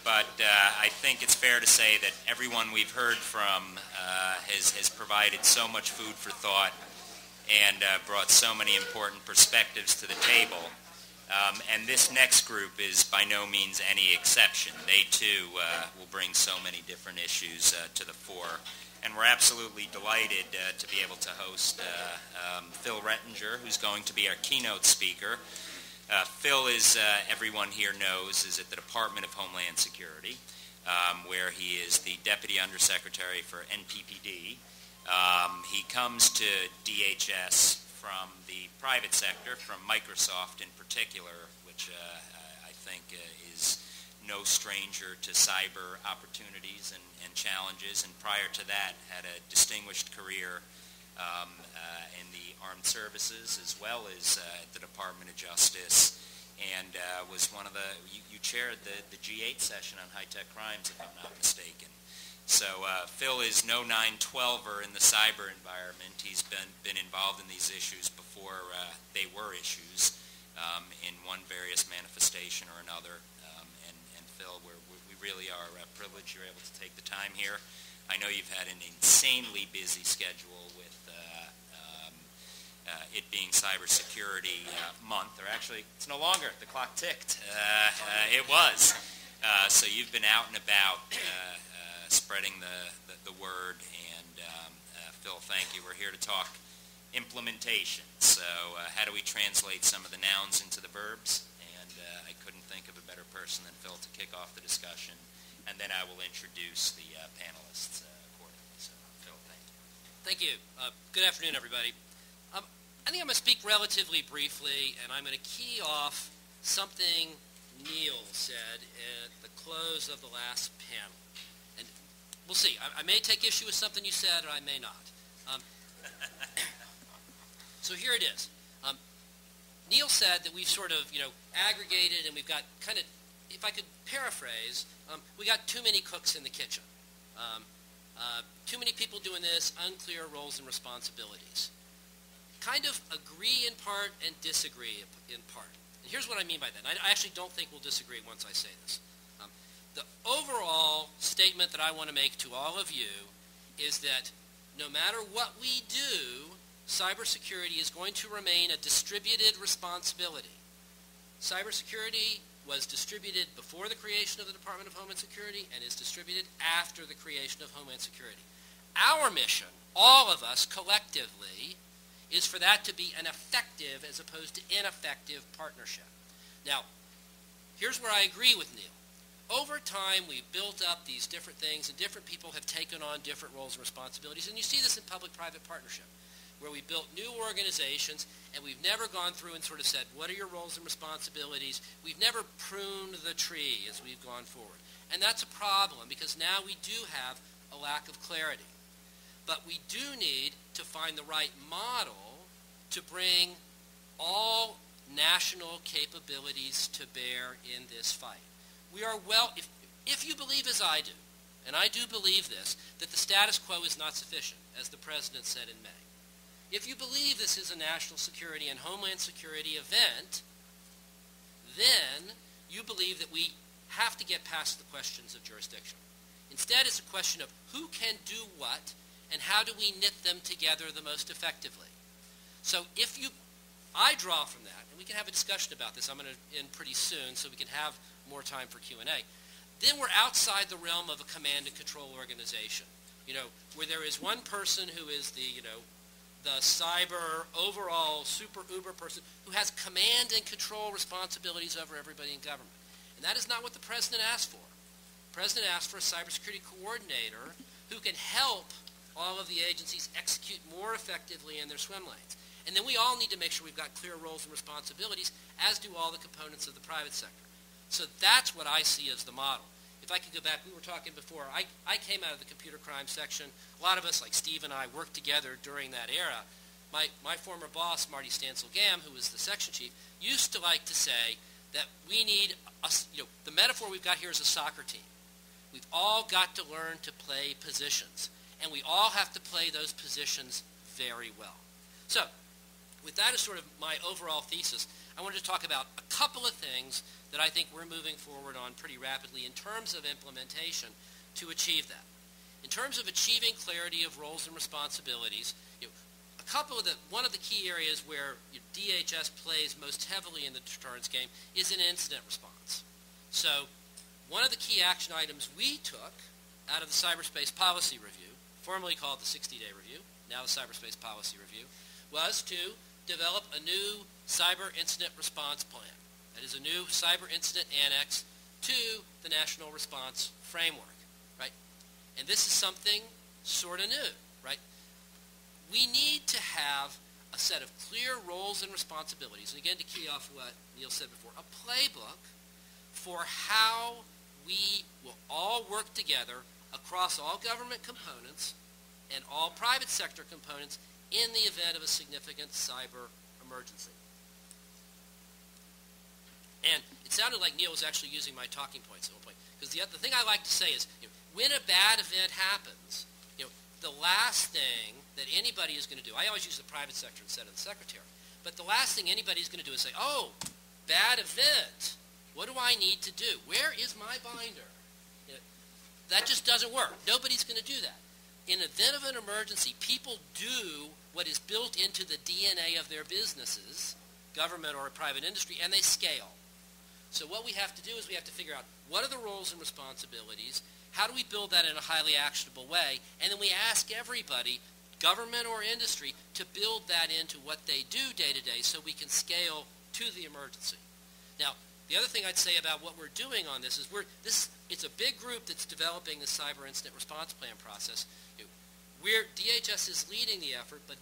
but I think it's fair to say that everyone we've heard from has provided so much food for thought and brought so many important perspectives to the table. And this next group is by no means any exception. They too will bring so many different issues to the fore. And we're absolutely delighted to be able to host Phil Reitinger, who's going to be our keynote speaker. Phil, as everyone here knows, is at the Department of Homeland Security, where he is the Deputy Undersecretary for NPPD. He comes to DHS from the private sector, from Microsoft in particular, which I think is no stranger to cyber opportunities and challenges, and prior to that had a distinguished career in the armed services as well as at the Department of Justice, and was one of you chaired the G8 session on high-tech crimes, if I'm not mistaken. So Phil is no 912er in the cyber environment. He's been involved in these issues before they were issues in one various manifestation or another. And Phil, we really are privileged you're able to take the time here. I know you've had an insanely busy schedule with it being Cybersecurity Month, or actually, it's no longer. The clock ticked. It was. So you've been out and about spreading the word, and Phil, thank you. We're here to talk implementation. So how do we translate some of the nouns into the verbs? And I couldn't think of a better person than Phil to kick off the discussion, and then I will introduce the panelists accordingly. So Phil, thank you. Thank you. Good afternoon, everybody. I think I'm going to speak relatively briefly, and I'm going to key off something Neil said at the close of the last panel. And we'll see. I may take issue with something you said, or I may not. So here it is. Neil said that we've sort of, aggregated, and we've got kind of, if I could paraphrase, we got too many cooks in the kitchen. Too many people doing this, unclear roles and responsibilities. Kind of agree in part and disagree in part. And here's what I mean by that. I actually don't think we'll disagree once I say this. The overall statement that I want to make to all of you is that no matter what we do, cybersecurity is going to remain a distributed responsibility. Cybersecurity was distributed before the creation of the Department of Homeland Security and is distributed after the creation of Homeland Security. Our mission, all of us collectively, is for that to be an effective as opposed to ineffective partnership. Now, here's where I agree with Neil. Over time, we've built up these different things, and different people have taken on different roles and responsibilities, and you see this in public-private partnership, where we built new organizations, and we've never gone through and sort of said, what are your roles and responsibilities? We've never pruned the tree as we've gone forward. And that's a problem, because now we do have a lack of clarity. But we do need to find the right model to bring all national capabilities to bear in this fight. We are if you believe as I do, and I do believe this, that the status quo is not sufficient, as the President said in May. If you believe this is a national security and homeland security event, then you believe that we have to get past the questions of jurisdiction. Instead, it's a question of who can do what, and how do we knit them together the most effectively. So I draw from that, and we can have a discussion about this. I'm going to end pretty soon so we can have more time for Q&A. Then we're outside the realm of a command and control organization, where there is one person who is the cyber overall super uber person who has command and control responsibilities over everybody in government. And that is not what the President asked for. The President asked for a cybersecurity coordinator who can help all of the agencies execute more effectively in their swim lanes. And then we all need to make sure we've got clear roles and responsibilities, as do all the components of the private sector. So that's what I see as the model. If I could go back, we were talking before, I came out of the computer crime section. A lot of us, like Steve and I, worked together during that era. My former boss, Marty Stansel-Gam, who was the section chief, used to like to say that we need, the metaphor we've got here is a soccer team. We've all got to learn to play positions, and we all have to play those positions very well. So, with that as sort of my overall thesis, I wanted to talk about a couple of things that I think we're moving forward on pretty rapidly in terms of implementation to achieve that. In terms of achieving clarity of roles and responsibilities, one of the key areas where DHS plays most heavily in the deterrence game is an incident response. So one of the key action items we took out of the Cyberspace Policy Review, formerly called the 60-Day Review, now the Cyberspace Policy Review, was to develop a new cyber incident response plan. That is a new cyber incident annex to the National Response Framework, right? And this is something sort of new, right? We need to have a set of clear roles and responsibilities, and again, to key off what Neil said before, a playbook for how we will all work together across all government components and all private sector components in the event of a significant cyber emergency. And it sounded like Neil was actually using my talking points at one point, because the thing I like to say is, when a bad event happens, the last thing that anybody is going to do, I always use the private sector instead of the secretary, but the last thing anybody is going to do is say, oh, bad event, what do I need to do? Where is my binder? That just doesn't work. Nobody's going to do that. In the event of an emergency, people do what is built into the DNA of their businesses, government or private industry, and they scale. So what we have to do is we have to figure out what are the roles and responsibilities, how do we build that in a highly actionable way, and then we ask everybody, government or industry, to build that into what they do day to day so we can scale to the emergency. Now, the other thing I'd say about what we're doing on this is it's a big group that's developing the cyber incident response plan process. DHS is leading the effort, but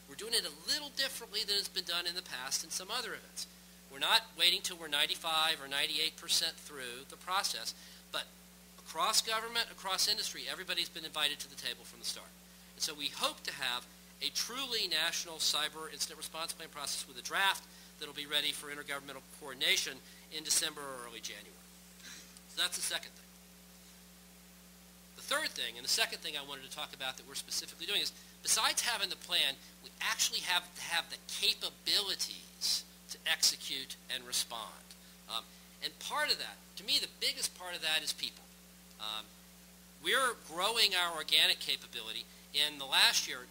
we're doing it a little differently than it's been done in the past in some other events. We're not waiting till we're 95 or 98% through the process, but across government, across industry, everybody's been invited to the table from the start. And so we hope to have a truly national cyber incident response plan process with a draft that'll be ready for intergovernmental coordination in December or early January. So that's the second thing. The third thing, and the second thing I wanted to talk about that we're specifically doing is, besides having the plan, we actually have to have the capabilities to execute and respond. And part of that, to me, the biggest part of that is people. We're growing our organic capability. In the last year,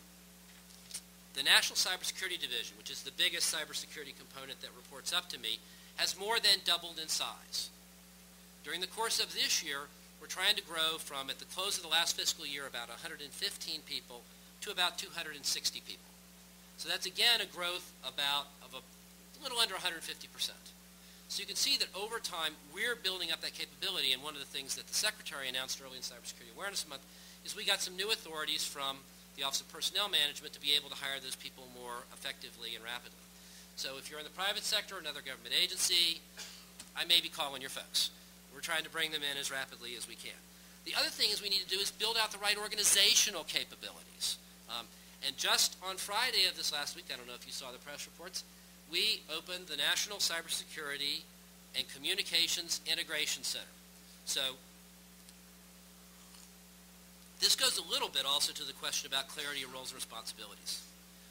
the National Cybersecurity Division, which is the biggest cybersecurity component that reports up to me, has more than doubled in size. During the course of this year, we're trying to grow from, at the close of the last fiscal year, about 115 people to about 260 people. So that's, again, a growth of a little under 150%. So you can see that over time, we're building up that capability, and one of the things that the Secretary announced early in Cybersecurity Awareness Month is we got some new authorities from the Office of Personnel Management to be able to hire those people more effectively and rapidly. So if you're in the private sector or another government agency, I may be calling your folks. We're trying to bring them in as rapidly as we can. The other thing is we need to do is build out the right organizational capabilities. And just on Friday of this last week, I don't know if you saw the press reports, we opened the National Cybersecurity and Communications Integration Center. So this goes a little bit also to the question about clarity of roles and responsibilities.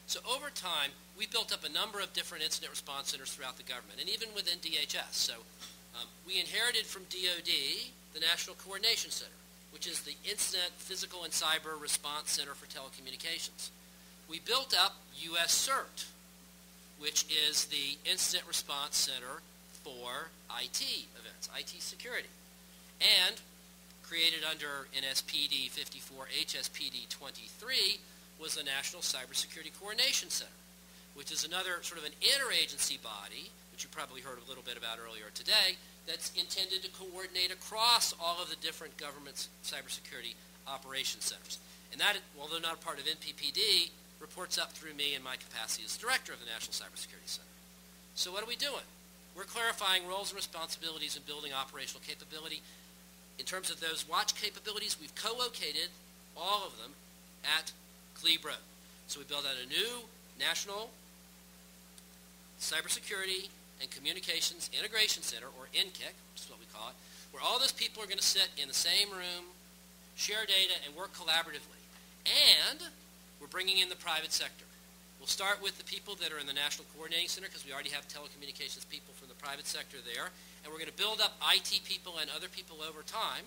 So over time, we built up a number of different incident response centers throughout the government, and even within DHS. So we inherited from DoD the National Coordination Center, which is the Incident, Physical, and Cyber Response Center for Telecommunications. We built up US CERT, which is the Incident Response Center for IT events, IT security. And created under NSPD 54 HSPD 23 was the National Cybersecurity Coordination Center, which is another sort of an interagency body, which you probably heard a little bit about earlier today, that's intended to coordinate across all of the different government's cybersecurity operations centers. And that, although not a part of NPPD, reports up through me in my capacity as director of the National Cybersecurity Center. So what are we doing? We're clarifying roles and responsibilities and building operational capability. In terms of those watch capabilities, we've co-located all of them at Glebe Road. So we built out a new National Cybersecurity and Communications Integration Center, or NCIC, which is what we call it, where all those people are going to sit in the same room, share data, and work collaboratively. And we're bringing in the private sector. We'll start with the people that are in the National Coordinating Center, because we already have telecommunications people from the private sector there, and we're going to build up IT people and other people over time.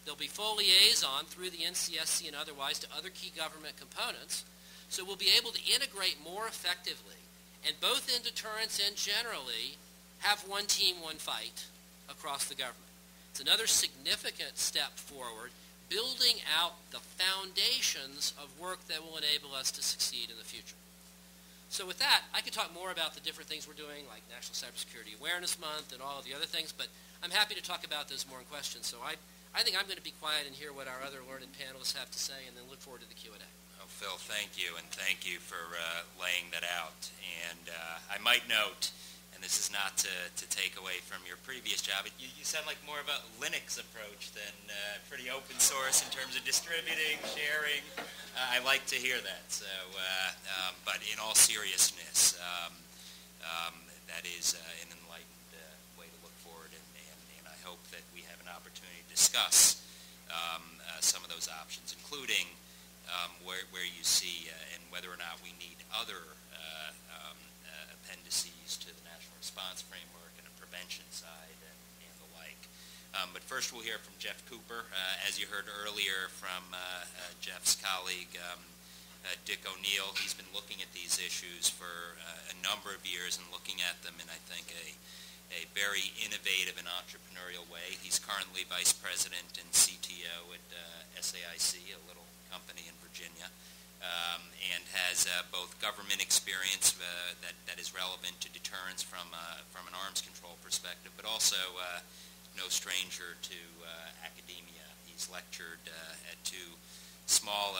There'll be full liaison through the NCSC and otherwise to other key government components. So we'll be able to integrate more effectively, and both in deterrence and generally, have one team, one fight across the government. It's another significant step forward, building out the foundations of work that will enable us to succeed in the future. So with that, I could talk more about the different things we're doing, like National Cybersecurity Awareness Month and all of the other things, but I'm happy to talk about those more in questions. So I think I'm going to be quiet and hear what our other learned panelists have to say, and then look forward to the Q&A. Oh, Phil, thank you, and thank you for laying that out. And I might note, and this is not to take away from your previous job, you sound like more of a Linux approach than pretty open source in terms of distributing, sharing. I like to hear that. So, but in all seriousness, that is an enlightened way to look forward, and I hope that we have an opportunity to discuss some of those options, including where you see and whether or not we need other appendices to the National Response Framework and a prevention side and the like. But first we'll hear from Jeff Cooper. As you heard earlier from Jeff's colleague, Dick O'Neill, he's been looking at these issues for a number of years and looking at them in, I think, a very innovative and entrepreneurial way. He's currently Vice President and CTO at SAIC, a little company in Virginia, and has both government experience that is relevant to deterrence from an arms control perspective, but also no stranger to academia. He's lectured at two small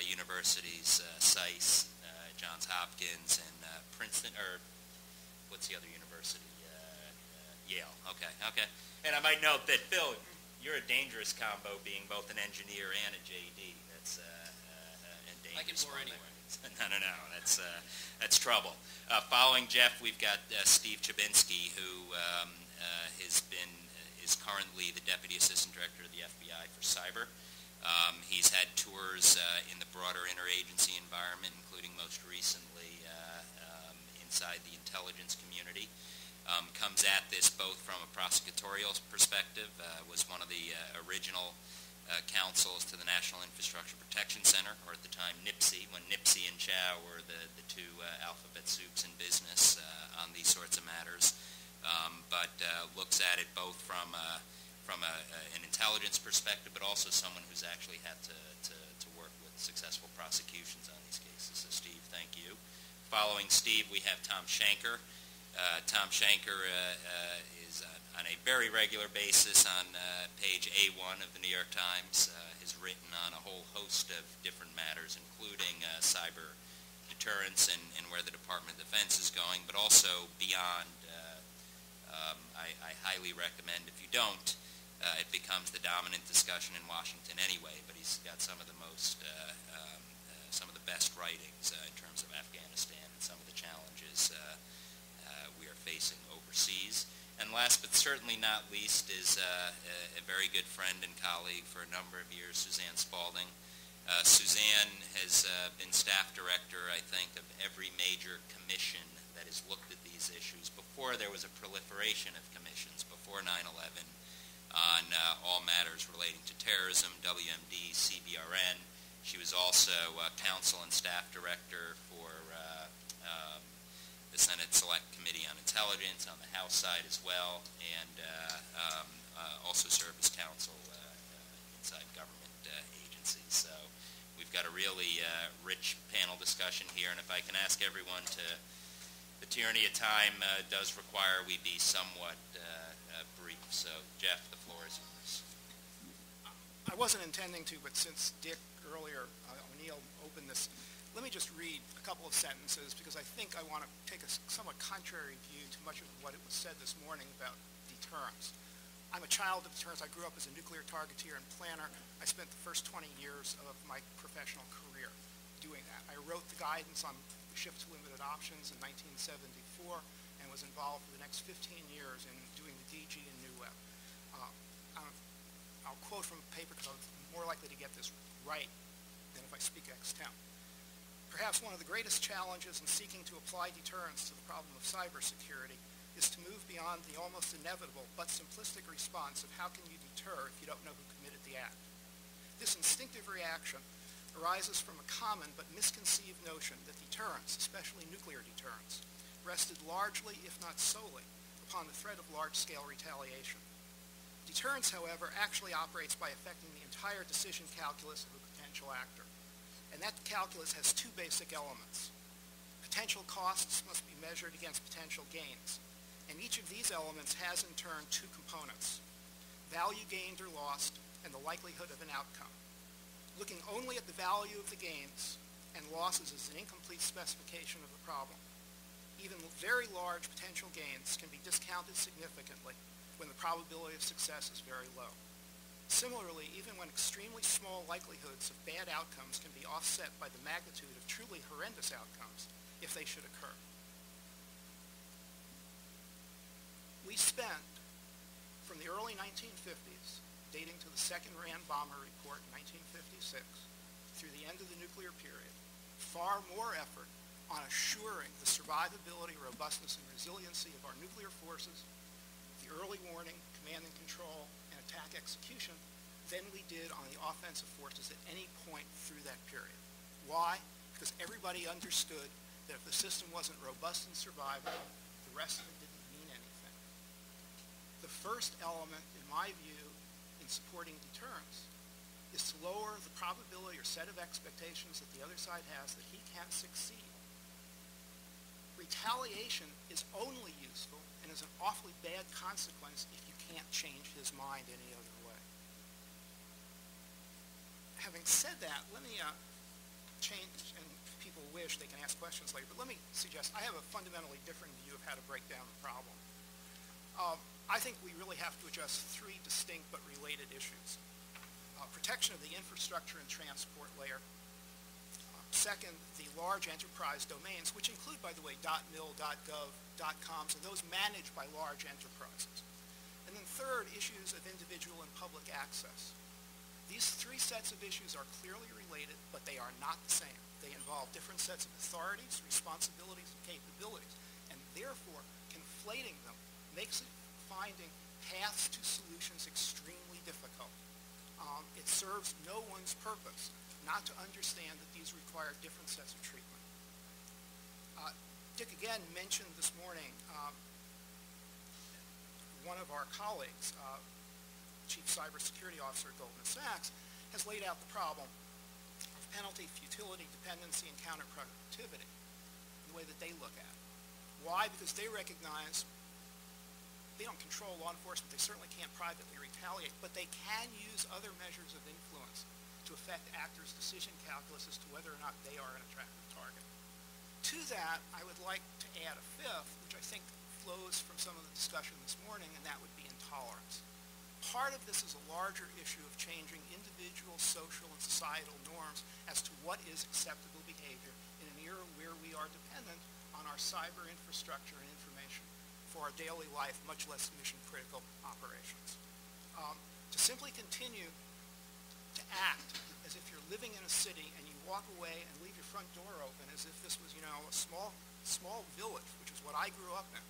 universities, SAIC, Johns Hopkins, and Princeton, or what's the other university? Yale. Okay. And I might note that, Phil, you're a dangerous combo, being both an engineer and a JD. That's I can bore anyone. No. That's trouble. Following Jeff, we've got Steve Chabinsky, who is currently the Deputy Assistant Director of the FBI for Cyber. He's had tours in the broader interagency environment, including most recently inside the intelligence community. Comes at this both from a prosecutorial perspective, was one of the original counsels to the National Infrastructure Protection Center, or at the time NIPSI, when NIPSI and Chow were the two alphabet soups in business on these sorts of matters, but looks at it both from an intelligence perspective, but also someone who's actually had to work with successful prosecutions on these cases. So Steve, thank you. Following Steve, we have Thom Shanker. Thom Shanker is on a very regular basis on page A1 of the New York Times, has written on a whole host of different matters, including cyber deterrence and where the Department of Defense is going, but also beyond. I highly recommend, if you don't, it becomes the dominant discussion in Washington anyway, but he's got some of the best writings in terms of Afghanistan and some of the challenges we are facing overseas. And last but certainly not least is a very good friend and colleague for a number of years, Suzanne Spaulding. Suzanne has been staff director, I think, of every major commission that has looked at these issues before there was a proliferation of commissions, before 9/11, on all matters relating to terrorism, WMD, CBRN. She was also counsel and staff director for the Senate Select Committee on Intelligence on the House side as well, and also served as counsel inside government agencies. So we've got a really rich panel discussion here, and if I can ask everyone to, the tyranny of time does require we be somewhat brief. So Jeff, the floor is yours. I wasn't intending to, but since Dick earlier, O'Neill opened this, let me just read a couple of sentences, because I think I want to take a somewhat contrary view to much of what it was said this morning about deterrence. I'm a child of deterrence. I grew up as a nuclear targeteer and planner. I spent the first 20 years of my professional career doing that. I wrote the guidance on the shift to limited options in 1974 and was involved for the next 15 years in doing the DG in New Web. I'll quote from a paper because I'm more likely to get this right than if I speak ex-temp. Perhaps one of the greatest challenges in seeking to apply deterrence to the problem of cybersecurity is to move beyond the almost inevitable but simplistic response of how can you deter if you don't know who committed the act. This instinctive reaction arises from a common but misconceived notion that deterrence, especially nuclear deterrence, rested largely, if not solely, upon the threat of large-scale retaliation. Deterrence, however, actually operates by affecting the entire decision calculus of a potential actor. And that calculus has two basic elements. Potential costs must be measured against potential gains. And each of these elements has, in turn, two components: value gained or lost, and the likelihood of an outcome. Looking only at the value of the gains and losses is an incomplete specification of the problem. Even very large potential gains can be discounted significantly when the probability of success is very low. Similarly, even when extremely small likelihoods of bad outcomes can be offset by the magnitude of truly horrendous outcomes if they should occur. We spent, from the early 1950s, dating to the second Rand bomber report in 1956, through the end of the nuclear period, far more effort on assuring the survivability, robustness, and resiliency of our nuclear forces, the early warning, command and control, and attack execution than we did on the offensive forces at any point through that period. Why? Because everybody understood that if the system wasn't robust and survivable, the rest of it didn't mean anything. The first element, in my view, in supporting deterrence is to lower the probability or set of expectations that the other side has that he can't succeed. Retaliation is only useful and is an awfully bad consequence if you can't change his mind any other way. Having said that, let me change, and if people wish they can ask questions later, but let me suggest I have a fundamentally different view of how to break down the problem. I think we really have to address three distinct but related issues. Protection of the infrastructure and transport layer. Second, the large enterprise domains, which include, by the way, .mil, .gov, .coms, and those managed by large enterprises. And then third, issues of individual and public access. These three sets of issues are clearly related, but they are not the same. They involve different sets of authorities, responsibilities, and capabilities, and therefore conflating them makes it finding paths to solutions extremely difficult. It serves no one's purpose not to understand that these require different sets of treatment. Dick again mentioned this morning one of our colleagues, Chief Cybersecurity Officer at Goldman Sachs, has laid out the problem of penalty, futility, dependency, and counterproductivity, the way that they look at it. Why? Because they recognize they don't control law enforcement. They certainly can't privately retaliate, but they can use other measures of influence to affect actors' decision calculus as to whether or not they are an attractive target. To that, I would like to add a fifth, which I think flows from some of the discussion this morning, and that would be intolerance. Part of this is a larger issue of changing individual, social, and societal norms as to what is acceptable behavior in an era where we are dependent on our cyber infrastructure and information for our daily life, much less mission-critical operations. To simply continue to act as if you're living in a city and you walk away and leave your front door open as if this was, a small village, which is what I grew up in,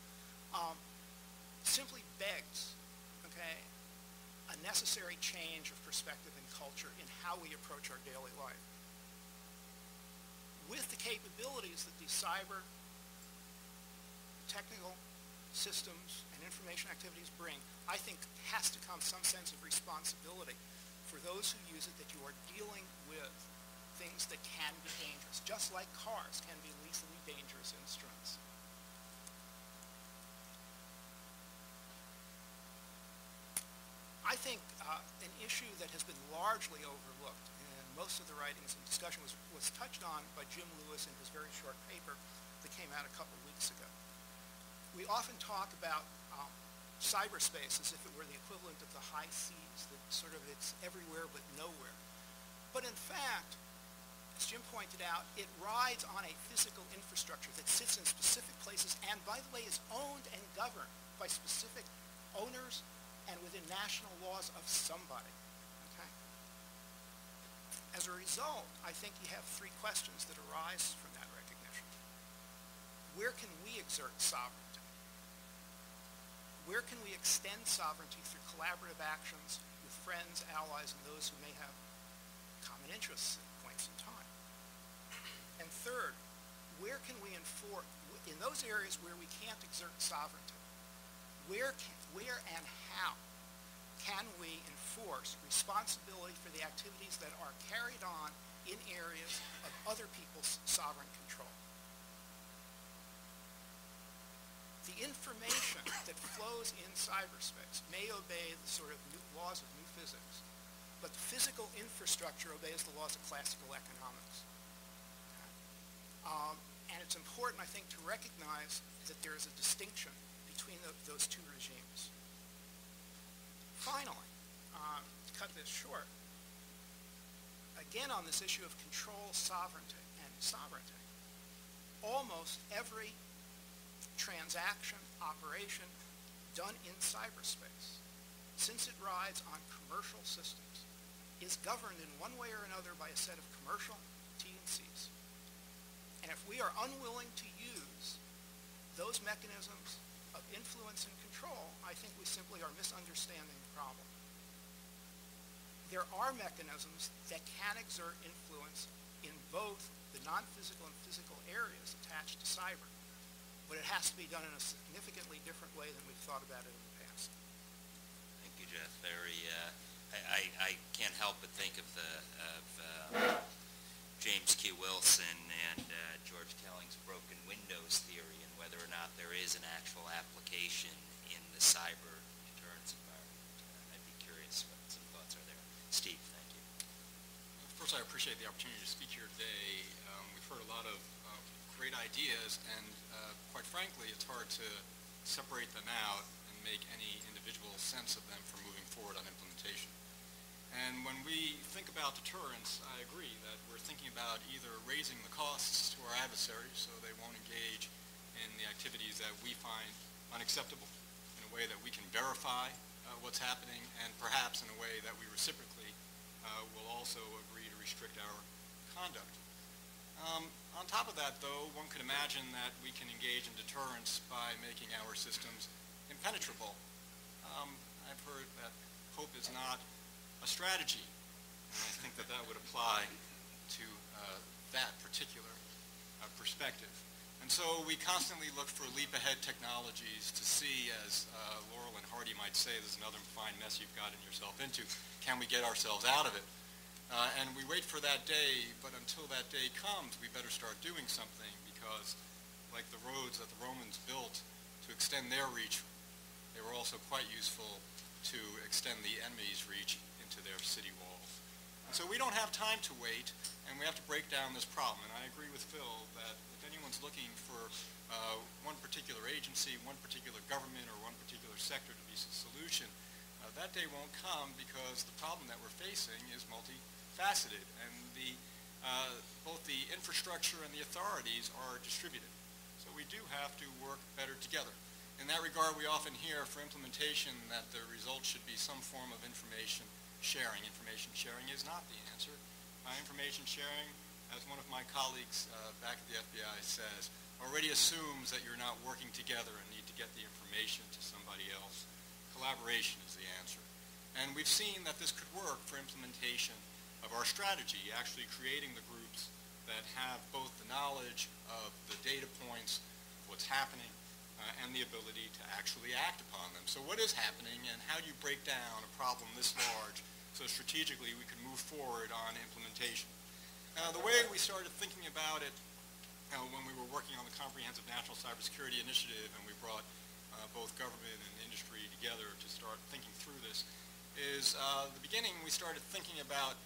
simply begs, a necessary change of perspective and culture in how we approach our daily life. With the capabilities that these cyber technical systems and information activities bring, I think has to come some sense of responsibility for those who use it, that you are dealing with things that can be dangerous, just like cars can be lethally dangerous instruments. I think an issue that has been largely overlooked in most of the writings and discussion was touched on by Jim Lewis in his very short paper that came out a couple weeks ago. We often talk about cyberspace as if it were the equivalent of the high seas, that sort of it's everywhere but nowhere. But in fact, as Jim pointed out, it rides on a physical infrastructure that sits in specific places and, by the way, is owned and governed by specific owners and within national laws of somebody. As a result, I think you have three questions that arise from that recognition. Where can we exert sovereignty? Where can we extend sovereignty through collaborative actions with friends, allies, and those who may have common interests at points in time? And third, where can we enforce, in those areas where we can't exert sovereignty, where and how can we enforce responsibility for the activities that are carried on in areas of other people's sovereign control? The information that flows in cyberspace may obey the sort of new laws of new physics, but the physical infrastructure obeys the laws of classical economics. And it's important, I think, to recognize that there is a distinction between those two regimes. Finally, to cut this short, again on this issue of control, sovereignty, almost every transaction, operation done in cyberspace, since it rides on commercial systems, is governed in one way or another by a set of commercial T&Cs. And if we are unwilling to use those mechanisms of influence and control, I think we simply are misunderstanding the problem. There are mechanisms that can exert influence in both the non-physical and physical areas attached to cyber, but it has to be done in a significantly different way than we've thought about it in the past. Thank you, Jeff. I can't help but think of James Q. Wilson and George Kelling's broken windows theory and whether or not there is an actual application in the cyber deterrence environment. I'd be curious what some thoughts are there. Steve, thank you. First, I appreciate the opportunity to speak here today. We've heard a lot of great ideas, and quite frankly, it's hard to separate them out and make any individual sense of them for moving forward on implementation. And when we think about deterrence, I agree that we're thinking about either raising the costs to our adversaries so they won't engage in the activities that we find unacceptable in a way that we can verify what's happening, and perhaps in a way that we reciprocally will also agree to restrict our conduct. On top of that, though, one could imagine that we can engage in deterrence by making our systems impenetrable. I've heard that hope is not a strategy, and I think that that would apply to that particular perspective. And so we constantly look for leap-ahead technologies to see, as Laurel and Hardy might say, this is another fine mess you've gotten yourself into. Can we get ourselves out of it? And we wait for that day, but until that day comes, we better start doing something, because like the roads that the Romans built to extend their reach, they were also quite useful to extend the enemy's reach into their city walls. And so we don't have time to wait, and we have to break down this problem. And I agree with Phil that if anyone's looking for one particular agency, one particular government, or one particular sector to be a solution, that day won't come, because the problem that we're facing is multifaceted, and both the infrastructure and the authorities are distributed. So we do have to work better together. In that regard, we often hear for implementation that the result should be some form of information sharing. Information sharing is not the answer. Information sharing, as one of my colleagues back at the FBI says, already assumes that you're not working together and need to get the information to somebody else. Collaboration is the answer. And we've seen that this could work for implementation of our strategy, actually creating the groups that have both the knowledge of the data points, what's happening, and the ability to actually act upon them. So what is happening, and how do you break down a problem this large so strategically we can move forward on implementation? The way we started thinking about it when we were working on the Comprehensive National Cybersecurity Initiative, and we brought both government and industry together to start thinking through this, is the beginning we started thinking about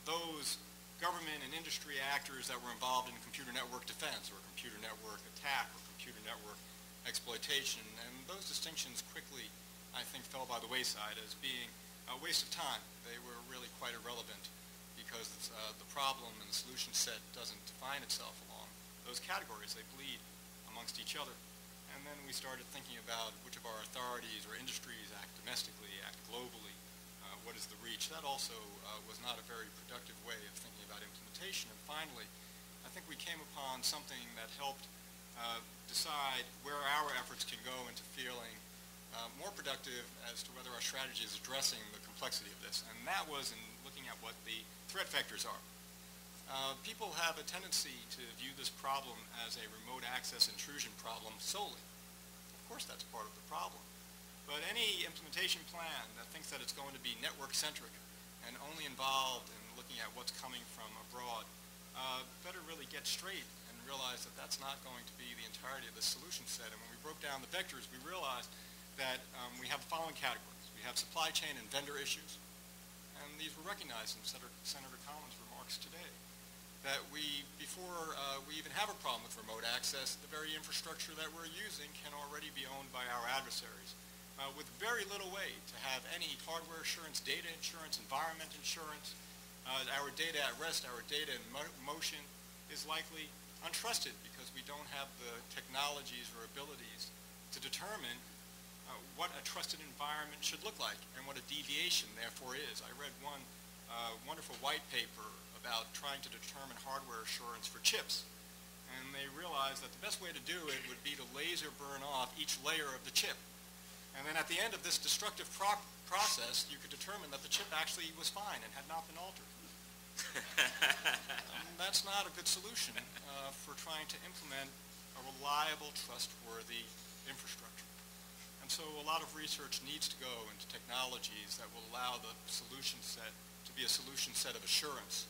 those government and industry actors that were involved in computer network defense, or computer network attack, or computer network exploitation, and those distinctions quickly, I think, fell by the wayside as being a waste of time. They were really quite irrelevant, because the problem and the solution set doesn't define itself along those categories. They bleed amongst each other. And then we started thinking about which of our authorities or industries act domestically, act globally, what is the reach. That also was not a very productive way of thinking about implementation. And finally, I think we came upon something that helped decide where our efforts can go into feeling more productive as to whether our strategy is addressing the complexity of this. And that was in looking at what the threat vectors are. People have a tendency to view this problem as a remote access intrusion problem solely. Of course, that's part of the problem. But any implementation plan that thinks that it's going to be network-centric and only involved in looking at what's coming from abroad better really get straight and realize that that's not going to be the entirety of the solution set. And when we broke down the vectors, we realized that we have the following categories. We have supply chain and vendor issues, and these were recognized in Senator Collins' remarks today, that before we even have a problem with remote access, the very infrastructure that we're using can already be owned by our adversaries, with very little way to have any hardware assurance, data insurance, environment insurance. Our data at rest, our data in motion is likely untrusted because we don't have the technologies or abilities to determine what a trusted environment should look like and what a deviation therefore is. I read one wonderful white paper about trying to determine hardware assurance for chips, and they realized that the best way to do it would be to laser burn off each layer of the chip. And then at the end of this destructive process, you could determine that the chip actually was fine and had not been altered. That's not a good solution for trying to implement a reliable, trustworthy infrastructure. And so a lot of research needs to go into technologies that will allow the solution set to be a solution set of assurance.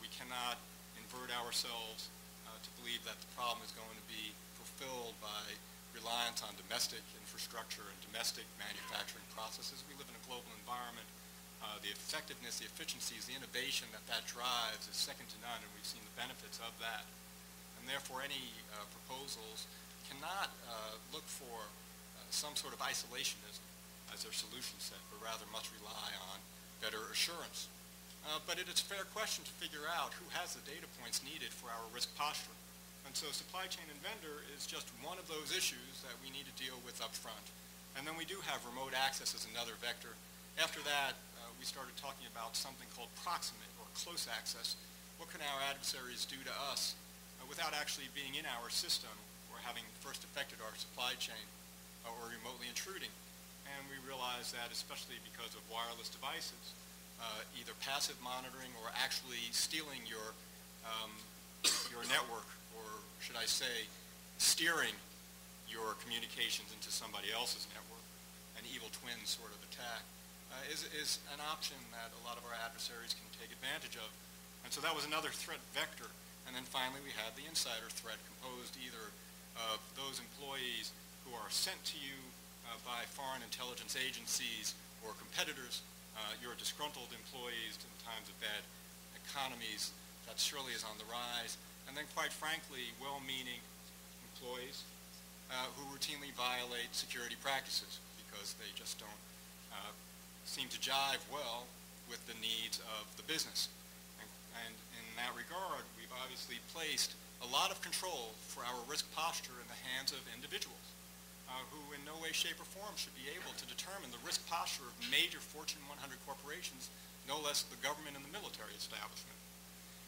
We cannot invert ourselves to believe that the problem is going to be fulfilled by reliance on domestic infrastructure and domestic manufacturing processes. We live in a global environment. The effectiveness, the efficiencies, the innovation that drives is second to none, and we've seen the benefits of that. And therefore, any proposals cannot look for some sort of isolationism as their solution set, but rather must rely on better assurance. But it's a fair question to figure out who has the data points needed for our risk posture. And so supply chain and vendor is just one of those issues that we need to deal with up front. And then we do have remote access as another vector. After that, we started talking about something called proximate or close access. What can our adversaries do to us without actually being in our system or having first affected our supply chain or remotely intruding? And we realized that especially because of wireless devices, either passive monitoring or actually stealing your network, or should I say, steering your communications into somebody else's network, an evil twin sort of attack, is an option that a lot of our adversaries can take advantage of. And so that was another threat vector. And then finally we had the insider threat, composed either of those employees who are sent to you by foreign intelligence agencies or competitors, your disgruntled employees in times of bad economies. That surely is on the rise. And then quite frankly, well-meaning employees who routinely violate security practices because they just don't seem to jive well with the needs of the business. And in that regard, we've obviously placed a lot of control for our risk posture in the hands of individuals who in no way, shape, or form should be able to determine the risk posture of major Fortune 100 corporations, no less the government and the military establishment.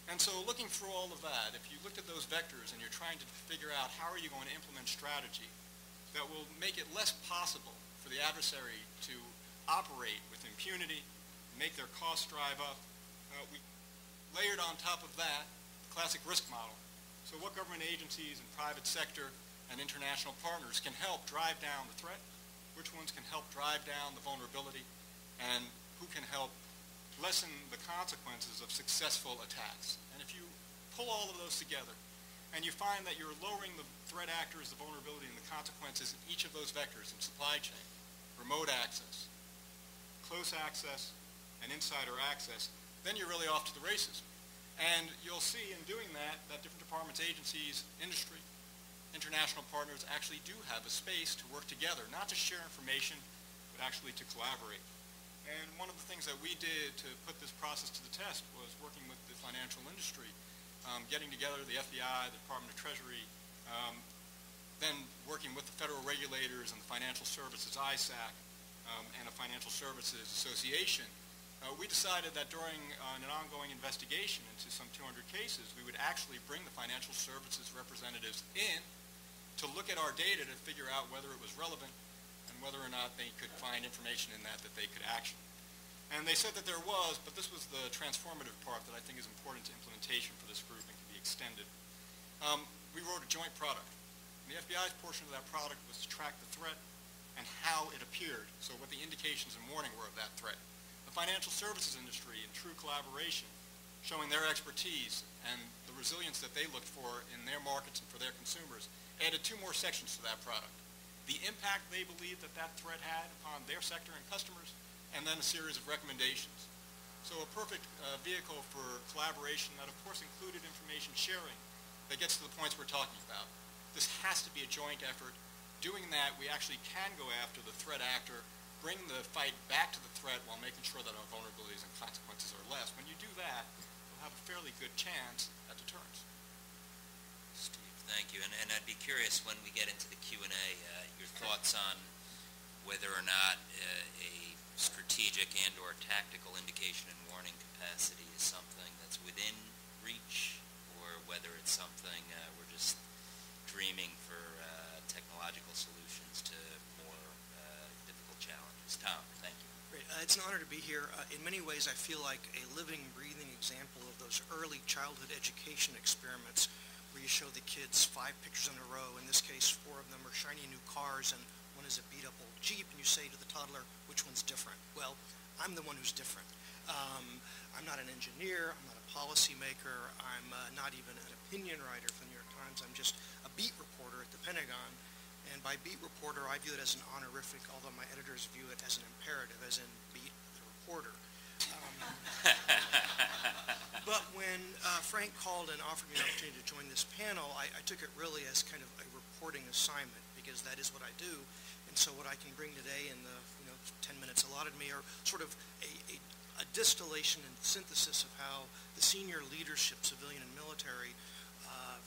And so looking through all of that, if you looked at those vectors and you're trying to figure out how are you going to implement strategy that will make it less possible for the adversary to operate with impunity, make their costs drive up, we layered on top of that the classic risk model. So what government agencies and private sector and international partners can help drive down the threat, which ones can help drive down the vulnerability, and who can help lessen the consequences of successful attacks. And if you pull all of those together and you find that you're lowering the threat actors, the vulnerability, and the consequences in each of those vectors in supply chain, remote access, close access, and insider access, then you're really off to the races. And you'll see in doing that different departments, agencies, industry, international partners actually do have a space to work together, not to share information, but actually to collaborate. And one of the things that we did to put this process to the test was working with the financial industry, getting together the FBI, the Department of Treasury, then working with the federal regulators and the financial services, ISAC, and a financial services association. We decided that during an ongoing investigation into some 200 cases, we would actually bring the financial services representatives in to look at our data to figure out whether it was relevant and whether or not they could find information in that they could action. And they said that there was, but this was the transformative part that I think is important to implementation for this group and can be extended. We wrote a joint product. And the FBI's portion of that product was to track the threat and how it appeared, so what the indications and warning were of that threat. The financial services industry, in true collaboration, showing their expertise and the resilience that they looked for in their markets and for their consumers, added 2 more sections to that product. The impact they believed that that threat had upon their sector and customers, and then a series of recommendations. So a perfect vehicle for collaboration that, of course, included information sharing that gets to the points we're talking about. This has to be a joint effort. Doing that, we actually can go after the threat actor, bring the fight back to the threat while making sure that our vulnerabilities and consequences are less. When you do that, you'll have a fairly good chance at deterrence. Steve, thank you. And I'd be curious when we get into the Q&A, your thoughts on whether or not a strategic and or tactical indication and warning capacity is something that's within reach, or whether it's something we're just dreaming for technological solutions to more difficult challenges. Thom, thank you. Great. It's an honor to be here. In many ways, I feel like a living, breathing example of those early childhood education experiments where you show the kids 5 pictures in a row. In this case, 4 of them are shiny new cars, and one is a beat-up old Jeep, and you say to the toddler, which one's different? Well, I'm the one who's different. I'm not an engineer. I'm not a policymaker. I'm not even an opinion writer for the New York Times. I'm just a beat reporter at the Pentagon. And by beat reporter, I view it as an honorific, although my editors view it as an imperative, as in beat the reporter. But when Frank called and offered me an opportunity to join this panel, I took it really as kind of a reporting assignment, because that is what I do. And so what I can bring today in the 10 minutes allotted me are sort of a distillation and synthesis of how the senior leadership, civilian and military,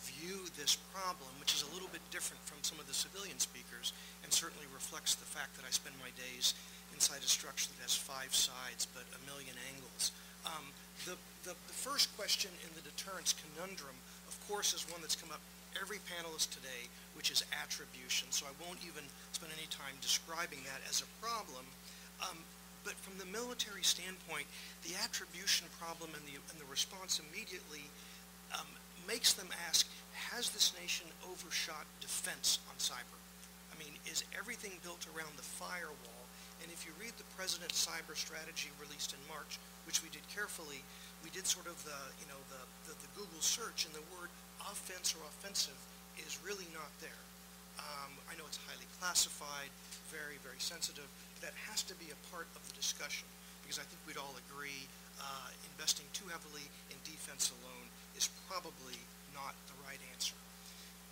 view this problem, which is a little bit different from some of the civilian speakers, and certainly reflects the fact that I spend my days inside a structure that has 5 sides but a million angles. The first question in the deterrence conundrum, of course, is one that's come up every panelist today, which is attribution. So I won't even spend any time describing that as a problem. But from the military standpoint, the attribution problem and the response immediately makes them ask, has this nation overshot defense on cyber? I mean, is everything built around the firewall? And if you read the President's cyber strategy released in March, which we did carefully, we did sort of the Google search, and the word offense or offensive is really not there. I know it's highly classified, very, very sensitive. That has to be a part of the discussion, because I think we'd all agree investing too heavily in defense alone is probably not the right answer.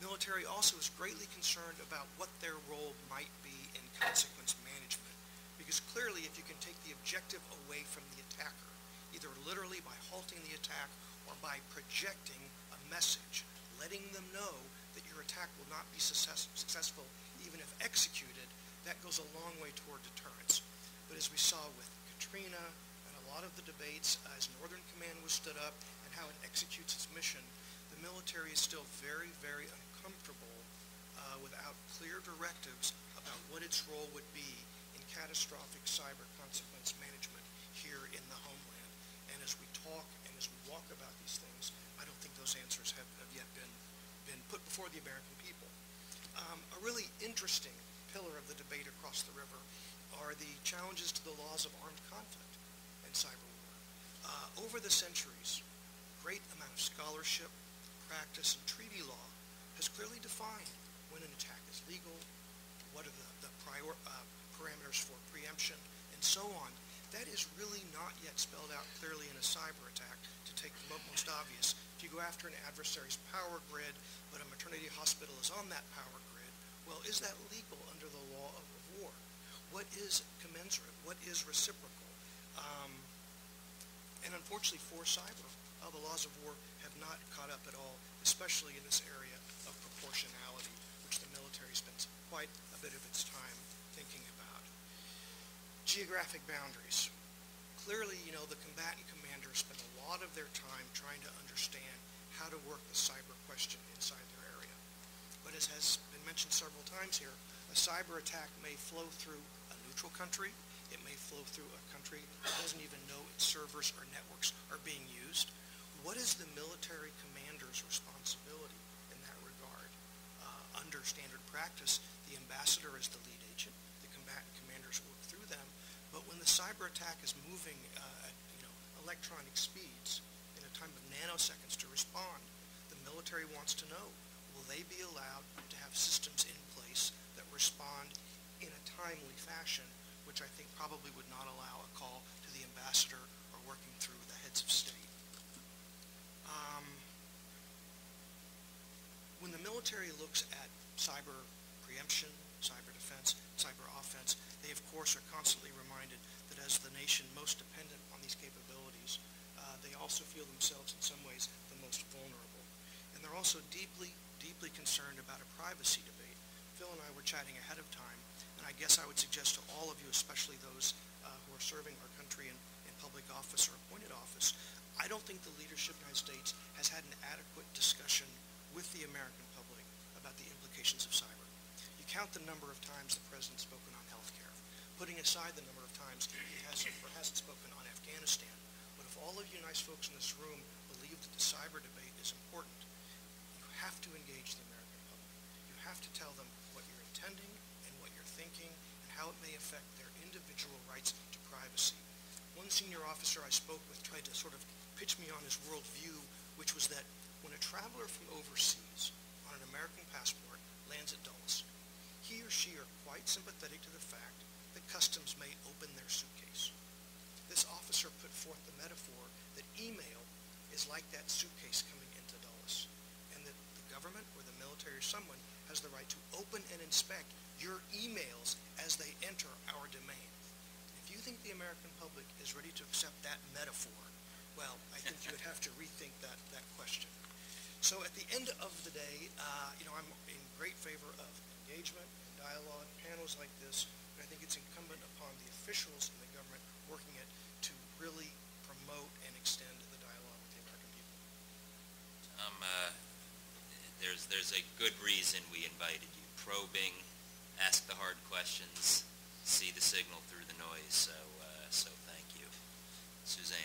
Military also is greatly concerned about what their role might be in consequence management, because clearly if you can take the objective away from the attacker, either literally by halting the attack or by projecting a message, letting them know that your attack will not be successful even if executed, that goes a long way toward deterrence. But as we saw with Katrina and a lot of the debates as Northern Command was stood up and how it executes its mission, the military is still very, very uncomfortable without clear directives about what its role would be in catastrophic cyber consequence management here in the homeland. And as we talk and as we walk about these things, I don't think those answers have yet been put before the American people. A really interesting pillar of the debate across the river are the challenges to the laws of armed conflict and cyber war. Over the centuries, great amount of scholarship, practice, and treaty law has clearly defined when an attack is legal, what are the parameters for preemption, and so on. That is really not yet spelled out clearly in a cyber attack. To take the most obvious, if you go after an adversary's power grid, but a maternity hospital is on that power grid, well, is that legal under the law of war? What is commensurate? What is reciprocal? And unfortunately for cyber, the laws of war have not caught up at all, especially in this area of proportionality, which the military spends quite a bit of its time thinking about. Geographic boundaries. Clearly, the combatant commanders spend a lot of their time trying to understand how to work the cyber question inside their area. But as has been mentioned several times here, A cyber attack may flow through a neutral country. It may flow through a country that doesn't even know its servers or networks are being used. What is the military commander's responsibility in that regard? Under standard practice, the ambassador is the lead agent. The combatant commanders work through them. But when the cyber attack is moving at electronic speeds in a time of nanoseconds to respond, the military wants to know, will they be allowed to have systems in place that respond in a timely fashion, which I think probably would not allow a call to the ambassador or working through the heads of state. When the military looks at cyber preemption, cyber defense, cyber offense, they of course are constantly reminded that as the nation most dependent on these capabilities, they also feel themselves in some ways the most vulnerable. And they're also deeply, deeply concerned about a privacy debate. Phil and I were chatting ahead of time, and I guess I would suggest to all of you, especially those who are serving our country in public office or appointed office, I don't think the leadership of the United States has had an adequate discussion with the American public about the implications of cyber. You count the number of times the president's spoken on healthcare, putting aside the number of times he hasn't or hasn't spoken on Afghanistan. But if all of you nice folks in this room believe that the cyber debate is important, you have to engage the American public. You have to tell them what you're intending and what you're thinking and how it may affect their individual rights to privacy. One senior officer I spoke with tried to sort of pitch me on his worldview, which was that when a traveler from overseas on an American passport lands at Dulles, he or she are quite sympathetic to the fact that customs may open their suitcase. This officer put forth the metaphor that email is like that suitcase coming into Dulles, and that the government or the military or someone has the right to open and inspect your emails as they enter our domain. If you think the American public is ready to accept that metaphor, well, I think you would have to rethink that question. So at the end of the day, I'm in great favor of engagement and dialogue, panels like this, but I think it's incumbent upon the officials in the government working it to really promote and extend the dialogue with the American people. There's a good reason we invited you. Probing, ask the hard questions, see the signal through the noise, so thank you. Suzanne.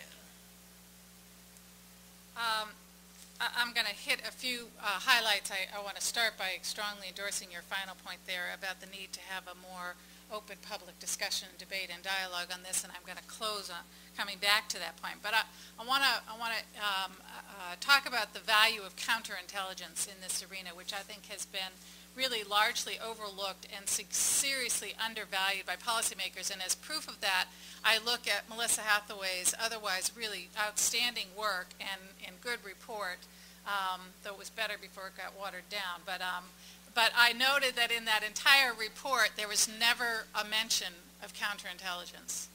I'm going to hit a few highlights. I want to start by strongly endorsing your final point there about the need to have a more open public discussion, debate, and dialogue on this, and I'm going to close on coming back to that point. But I want to talk about the value of counterintelligence in this arena, which I think has been really largely overlooked and seriously undervalued by policymakers. And as proof of that, I look at Melissa Hathaway's otherwise really outstanding work and good report, though it was better before it got watered down. But I noted that in that entire report, there was never a mention of counterintelligence,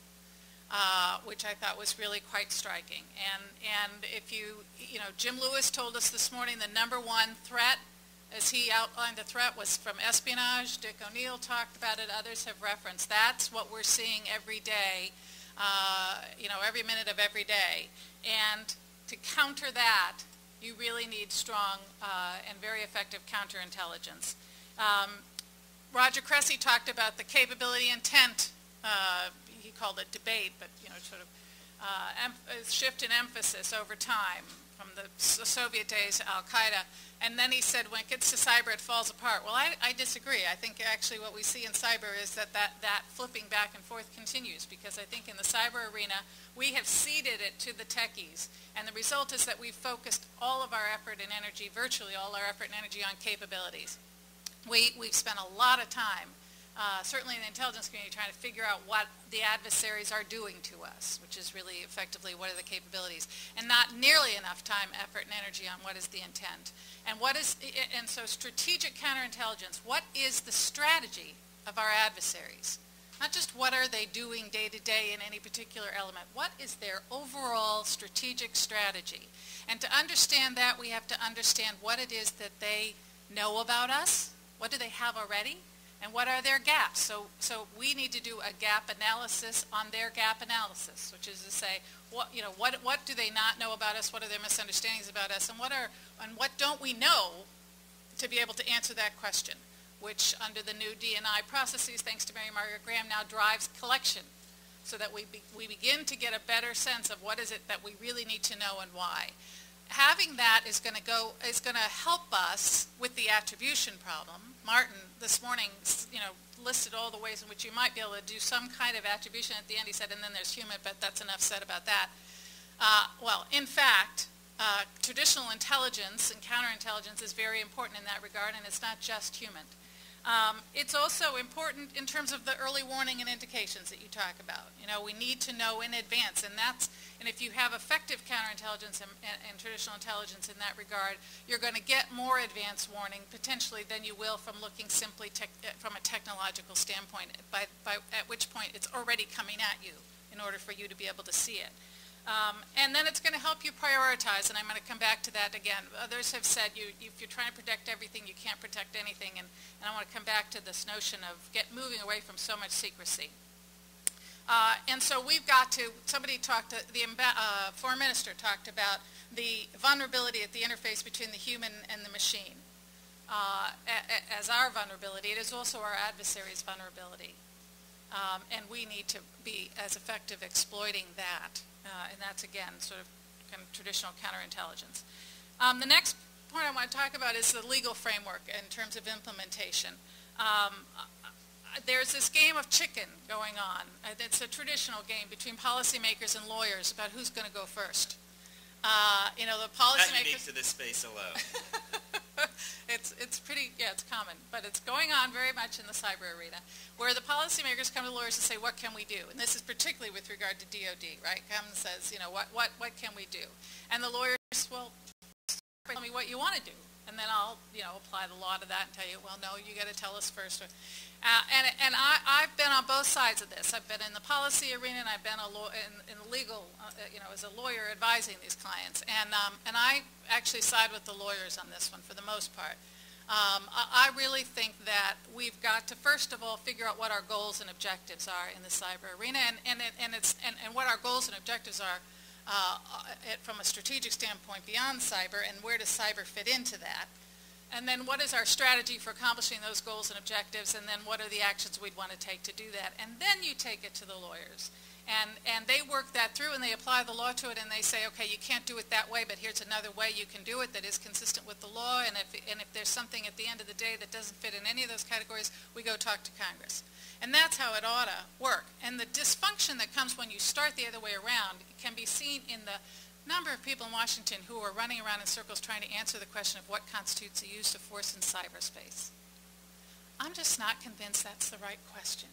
which I thought was really quite striking. And if Jim Lewis told us this morning the number one threat, as he outlined the threat, was from espionage. Dick O'Neill talked about it. Others have referenced. That's what we're seeing every day, every minute of every day. And to counter that, you really need strong and very effective counterintelligence. Roger Cressy talked about the capability intent. He called it debate, but sort of shift in emphasis over time from the Soviet days to Al-Qaeda. And then he said, when it gets to cyber, it falls apart. Well, I disagree. I think actually what we see in cyber is that flipping back and forth continues, because I think in the cyber arena, we have ceded it to the techies. And the result is that we've focused all of our effort and energy, virtually all our effort and energy, on capabilities. We've spent a lot of time, certainly in the intelligence community, trying to figure out what the adversaries are doing to us, which is really effectively what are the capabilities, and not nearly enough time, effort, and energy on what is the intent. And so strategic counterintelligence, what is the strategy of our adversaries? Not just what are they doing day to day in any particular element. What is their overall strategic strategy? And to understand that, we have to understand what it is that they know about us. What do they have already? And what are their gaps? So we need to do a gap analysis on their gap analysis, which is to say, what do they not know about us? What are their misunderstandings about us? And what don't we know to be able to answer that question? which under the new D&I processes, thanks to Mary Margaret Graham, now drives collection, so that we begin to get a better sense of what is it that we really need to know and why. Having that is going to help us with the attribution problem. Martin this morning, listed all the ways in which you might be able to do some kind of attribution. At the end, he said, and then there's human, but that's enough said about that. Well, in fact, traditional intelligence and counterintelligence is very important in that regard, and it's not just human. It's also important in terms of the early warning and indications that you talk about. We need to know in advance, and if you have effective counterintelligence and traditional intelligence in that regard, you're going to get more advance warning potentially than you will from looking simply from a technological standpoint, at which point it's already coming at you in order for you to be able to see it. And then it's going to help you prioritize, and I'm going to come back to that again. Others have said if you're trying to protect everything, you can't protect anything, and I want to come back to this notion of moving away from so much secrecy. And so we've got to, the foreign minister talked about the vulnerability at the interface between the human and the machine. As our vulnerability, it is also our adversary's vulnerability. And we need to be as effective exploiting that. And that's, again, sort of kind of traditional counterintelligence. The next point I want to talk about is the legal framework in terms of implementation. There's this game of chicken going on. It's a traditional game between policymakers and lawyers about who's going to go first. The policymakers... Not unique to this space alone. It's pretty, it's common, but it's going on very much in the cyber arena, where the policymakers come to lawyers and say, what can we do? And this is particularly with regard to DOD, right? Comes and says, what can we do? And the lawyers, well, tell me what you want to do. And then I'll, apply the law to that and tell you, well, no, you got to tell us first. And I've been on both sides of this. I've been in the policy arena, and I've been in the legal, as a lawyer advising these clients. And I actually side with the lawyers on this one for the most part. I really think that we've got to, first of all, figure out what our goals and objectives are in the cyber arena, and what our goals and objectives are from a strategic standpoint beyond cyber, and where does cyber fit into that. And then what is our strategy for accomplishing those goals and objectives, and then what are the actions we'd want to take to do that. And then you take it to the lawyers. And they work that through, and they apply the law to it, and they say, okay, you can't do it that way, but here's another way you can do it that is consistent with the law, and if there's something at the end of the day that doesn't fit in any of those categories, we go talk to Congress. And that's how it ought to work. And the dysfunction that comes when you start the other way around can be seen in the number of people in Washington who are running around in circles trying to answer the question of what constitutes a use of force in cyberspace. I'm just not convinced that's the right question.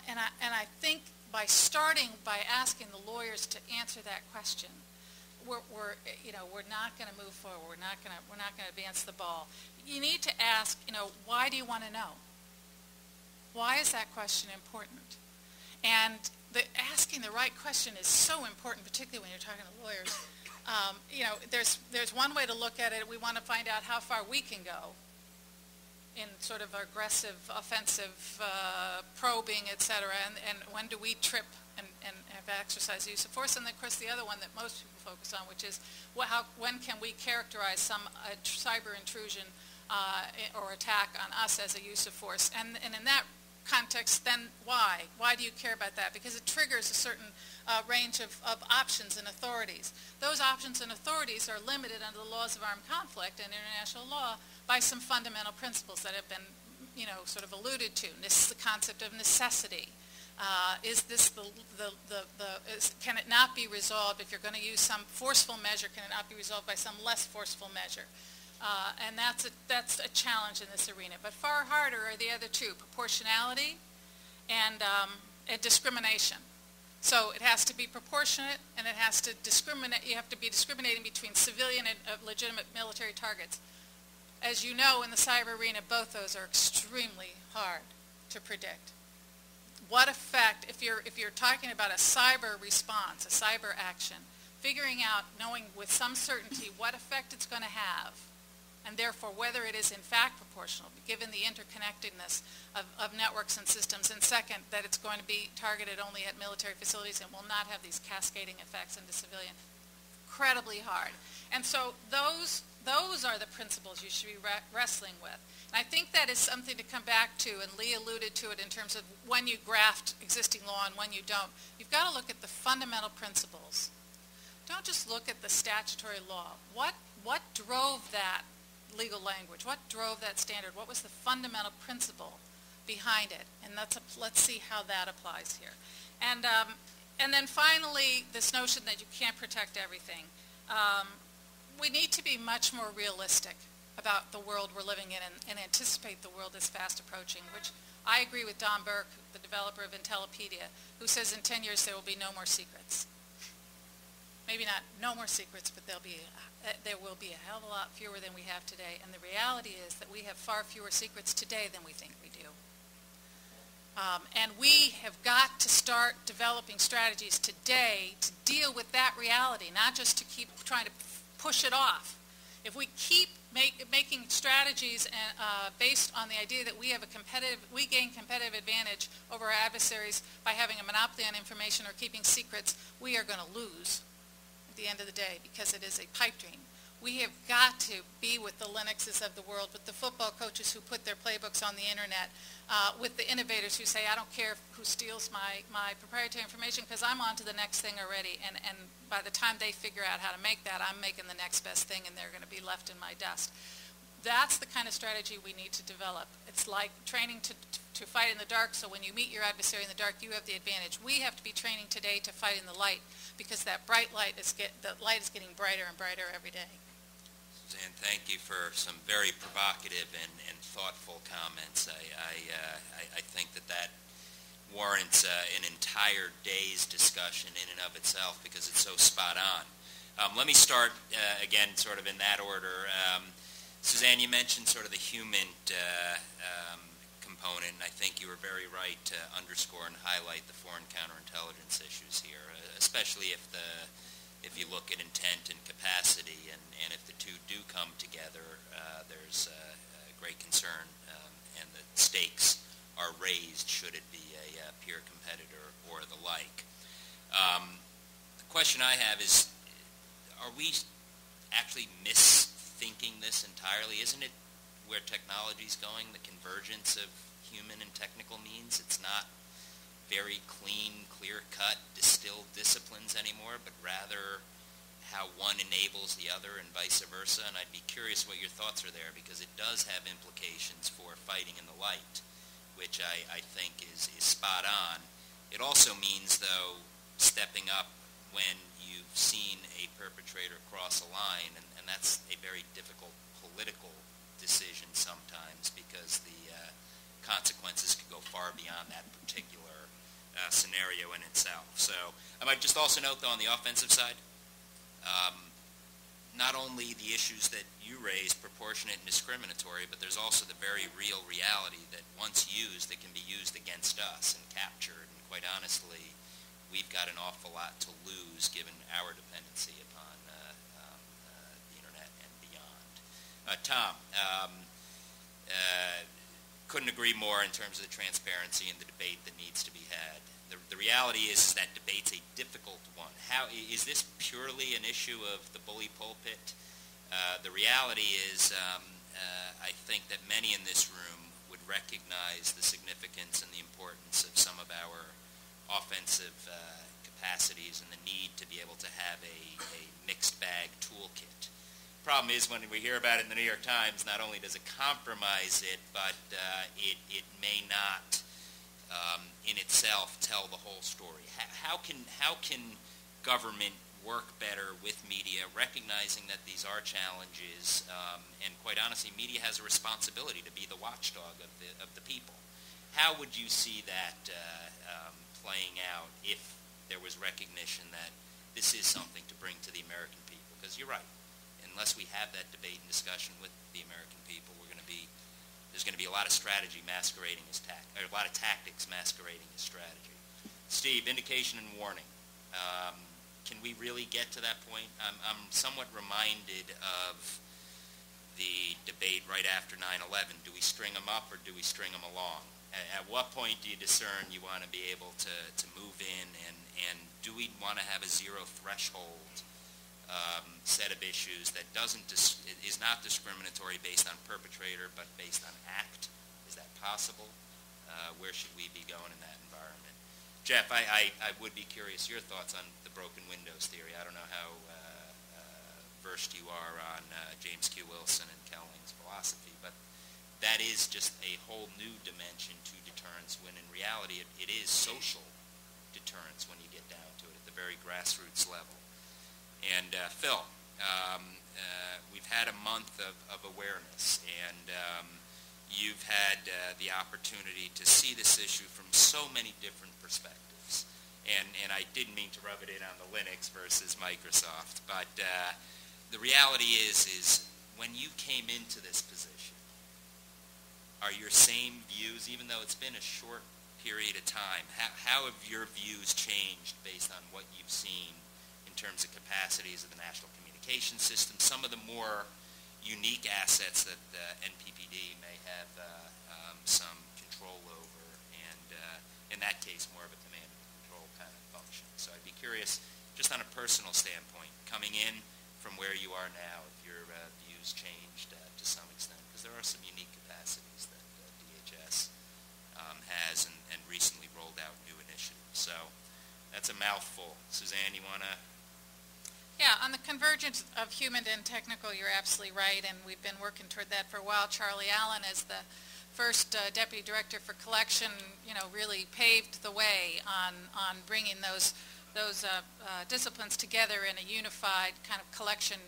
And I think by starting by asking the lawyers to answer that question, we're not going to move forward. We're not going to advance the ball. You need to ask, why do you want to know? Why is that question important? And asking the right question is so important, particularly when you're talking to lawyers. There's one way to look at it. We want to find out how far we can go in sort of aggressive, offensive, probing, et cetera, and when do we trip and have exercised the use of force. And, of course, the other one that most people focus on, which is when can we characterize some cyber intrusion or attack on us as a use of force. And in that context, then why? Why do you care about that? Because it triggers a certain range of options and authorities. Those options and authorities are limited under the laws of armed conflict and international law by some fundamental principles that have been, sort of alluded to. This is the concept of necessity. Is this can it not be resolved if you're going to use some forceful measure? Can it not be resolved by some less forceful measure? And that's a challenge in this arena. But far harder are the other two: proportionality and discrimination. So it has to be proportionate, and it has to discriminate. You have to be discriminating between civilian and legitimate military targets. As you know, in the cyber arena, both those are extremely hard to predict. What effect, if you're talking about a cyber response, a cyber action, figuring out, knowing with some certainty what effect it's going to have, and therefore whether it is in fact proportional, given the interconnectedness of networks and systems, and second, that it's going to be targeted only at military facilities and will not have these cascading effects into civilian. incredibly hard. And so those are the principles you should be wrestling with. And I think that is something to come back to, and Lee alluded to it in terms of when you graft existing law and when you don't. You've got to look at the fundamental principles. Don't just look at the statutory law. What drove that legal language? What drove that standard? What was the fundamental principle behind it? And let's see how that applies here. And then finally, this notion that you can't protect everything. We need to be much more realistic about the world we're living in and anticipate the world that's fast approaching, which I agree with Don Burke, the developer of Intellipedia, who says in 10 years there will be no more secrets. Maybe not no more secrets, but there will be a hell of a lot fewer than we have today. And the reality is that we have far fewer secrets today than we think we do. And we have got to start developing strategies today to deal with that reality, not just to keep trying to push it off. If we keep making strategies based on the idea that we gain competitive advantage over our adversaries by having a monopoly on information or keeping secrets, we are going to lose at the end of the day because it is a pipe dream. We have got to be with the Linuxes of the world, with the football coaches who put their playbooks on the internet, with the innovators who say, I don't care who steals my proprietary information because I'm on to the next thing already. And by the time they figure out how to make that, I'm making the next best thing and they're going to be left in my dust. That's the kind of strategy we need to develop. It's like training to fight in the dark, so when you meet your adversary in the dark, you have the advantage. We have to be training today to fight in the light because that bright light the light is getting brighter and brighter every day. Suzanne, thank you for some very provocative and thoughtful comments. I think that warrants an entire day's discussion in and of itself because it's so spot on. Let me start again sort of in that order. Suzanne, you mentioned sort of the human component, and I think you were very right to underscore and highlight the foreign counterintelligence issues here, especially if you look at intent and capacity, and if the two do come together, there's a great concern, and the stakes are raised should it be a peer competitor or the like. The question I have is, are we actually misthinking this entirely? Isn't it where technology is going, the convergence of human and technical means? It's not very clean, clear-cut, distilled disciplines anymore, but rather how one enables the other and vice versa. And I'd be curious what your thoughts are there, because it does have implications for fighting in the light, which I think is spot on. It also means, though, stepping up when you've seen a perpetrator cross a line, and that's a very difficult political decision sometimes because the consequences could go far beyond that particular scenario in itself. So I might just also note, though, on the offensive side, not only the issues that you raised, proportionate and discriminatory, but there's also the very real reality that once used, it can be used against us and captured. And quite honestly, we've got an awful lot to lose given our dependency upon the internet and beyond. Thom, couldn't agree more in terms of the transparency and the debate that needs to be had. The reality is that debate's a difficult one. How is this purely an issue of the bully pulpit? The reality is, I think that many in this room would recognize the significance and the importance of some of our offensive capacities and the need to be able to have a mixed bag toolkit. Problem is, when we hear about it in the New York Times, not only does it compromise it, but it may not in itself tell the whole story. How can government work better with media, recognizing that these are challenges, and quite honestly, media has a responsibility to be the watchdog of the people. How would you see that playing out if there was recognition that this is something to bring to the American people? Because you're right. Unless we have that debate and discussion with the American people, there's going to be a lot of strategy masquerading as a lot of tactics masquerading as strategy. Steve, indication and warning. Can we really get to that point? I'm somewhat reminded of the debate right after 9/11. Do we string them up or do we string them along? At what point do you discern you want to be able to move in, and do we want to have a zero threshold set of issues that is not discriminatory based on perpetrator, but based on act. Is that possible? Where should we be going in that environment? Jeff, I would be curious your thoughts on the broken windows theory. I don't know how versed you are on James Q. Wilson and Kelling's philosophy, but that is just a whole new dimension to deterrence when in reality it is social deterrence when you get down to it at the very grassroots level. And Phil, we've had a month of awareness, and you've had the opportunity to see this issue from so many different perspectives. And I didn't mean to rub it in on the Linux versus Microsoft, but the reality is when you came into this position, are your same views, even though it's been a short period of time, how have your views changed based on what you've seen in terms of capacities of the national communication system, some of the more unique assets that the NPPD may have some control over, and in that case, more of a command and control kind of function. So I'd be curious, just on a personal standpoint, coming in from where you are now, if your views changed to some extent, because there are some unique capacities that DHS has and recently rolled out new initiatives. So that's a mouthful. Suzanne, you want to? Yeah, on the convergence of human and technical, you're absolutely right, and we've been working toward that for a while. Charlie Allen, as the first deputy director for collection, really paved the way on bringing those disciplines together in a unified kind of collection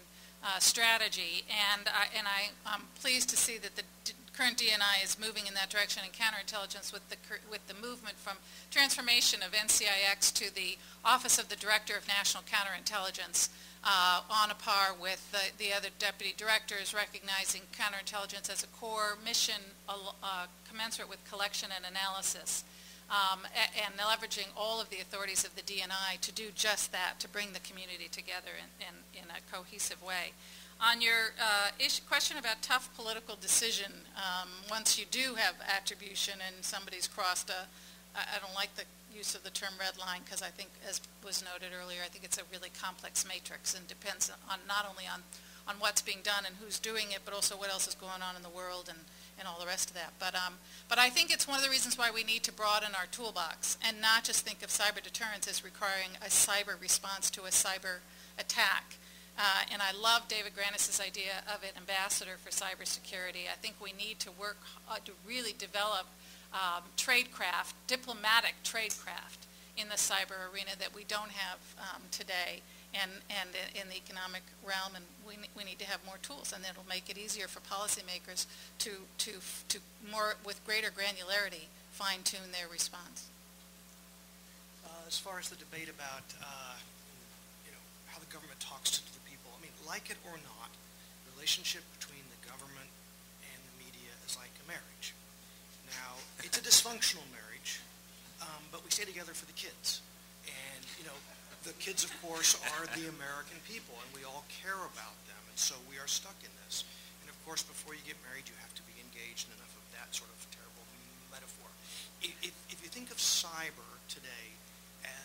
strategy. And I'm pleased to see that the current DNI is moving in that direction in counterintelligence with the movement from transformation of NCIX to the Office of the Director of National Counterintelligence, on a par with the other deputy directors, recognizing counterintelligence as a core mission commensurate with collection and analysis, and leveraging all of the authorities of the DNI to do just that, to bring the community together in a cohesive way. On your question about tough political decision, once you do have attribution and somebody's crossed I don't like the use of the term red line, because I think, as was noted earlier, I think it's a really complex matrix and depends on not only on what's being done and who's doing it, but also what else is going on in the world and all the rest of that. But I think it's one of the reasons why we need to broaden our toolbox and not just think of cyber deterrence as requiring a cyber response to a cyber attack. And I love David Granis' idea of an ambassador for cybersecurity. I think we need to work to really develop tradecraft, diplomatic tradecraft in the cyber arena that we don't have today, and in the economic realm, and we need to have more tools, and it'll make it easier for policymakers to more, with greater granularity, fine-tune their response. As far as the debate about how the government talks to the people, I mean, like it or not, the relationship between the government and the media is like a marriage. Now, it's a dysfunctional marriage, but we stay together for the kids. And, the kids, of course, are the American people, and we all care about them, and so we are stuck in this. And, of course, before you get married, you have to be engaged in enough of that sort of terrible metaphor. If you think of cyber today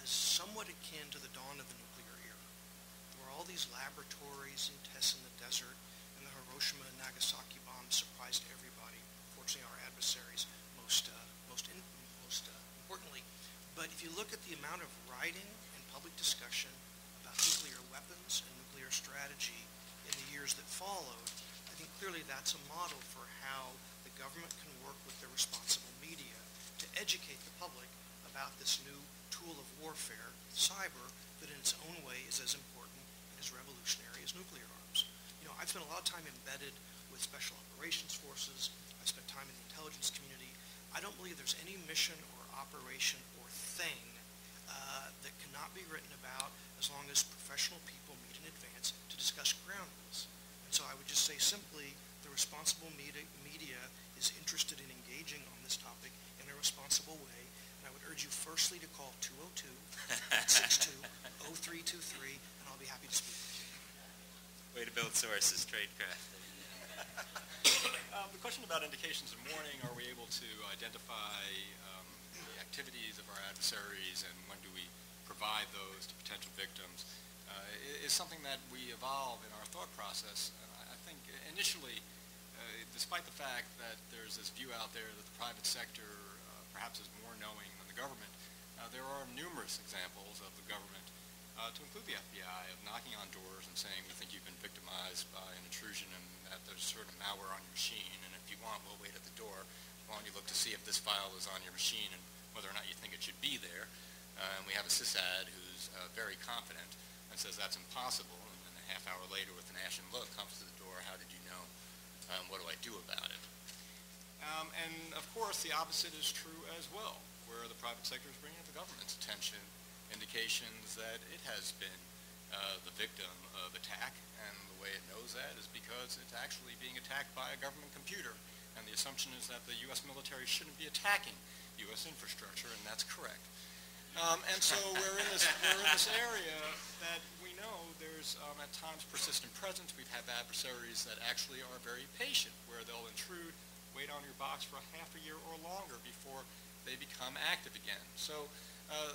as somewhat akin to the dawn of the nuclear era, where all these laboratories and tests in the desert and the Hiroshima and Nagasaki bombs surprised everybody, fortunately our adversaries most importantly. But if you look at the amount of writing and public discussion about nuclear weapons and nuclear strategy in the years that followed, I think clearly that's a model for how the government can work with the responsible media to educate the public about this new tool of warfare, cyber, that in its own way is as important and as revolutionary as nuclear arms. I've spent a lot of time embedded with special operations forces. I've spent time in the intelligence community. I don't believe there's any mission or operation or thing that cannot be written about as long as professional people meet in advance to discuss ground rules. And so I would just say simply, the responsible media is interested in engaging on this topic in a responsible way. And I would urge you firstly to call 202-862-0323, and I'll be happy to speak with you. Way to build sources, tradecraft. The question about indications of warning, are we able to identify the activities of our adversaries, and when do we provide those to potential victims, is is something that we evolve in our thought process. I think initially, despite the fact that there's this view out there that the private sector perhaps is more knowing than the government, there are numerous examples of the government, to include the FBI, of knocking on doors and saying, we think you've been victimized by an intrusion and that there's certain malware on your machine, and if you want, we'll wait at the door. Why don't you look to see if this file is on your machine and whether or not you think it should be there. And we have a sysad who's very confident and says that's impossible, and then a half hour later with an ashen look comes to the door, how did you know? What do I do about it? And of course the opposite is true as well, where the private sector is bringing the government's attention indications that it has been the victim of attack, and the way it knows that is because it's actually being attacked by a government computer, and the assumption is that the U.S. military shouldn't be attacking U.S. infrastructure, and that's correct. And so we're in this area that we know there's at times persistent presence. We've had adversaries that actually are very patient, where they'll intrude, wait on your box for a half a year or longer before they become active again. So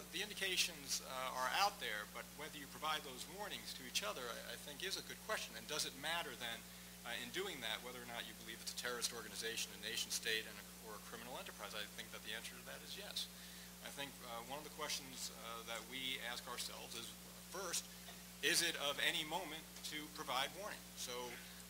the indications are out there, but whether you provide those warnings to each other, I think, is a good question. And does it matter then, in doing that, whether or not you believe it's a terrorist organization, a nation state, or a criminal enterprise? I think that the answer to that is yes. I think one of the questions that we ask ourselves is, first, is it of any moment to provide warning? So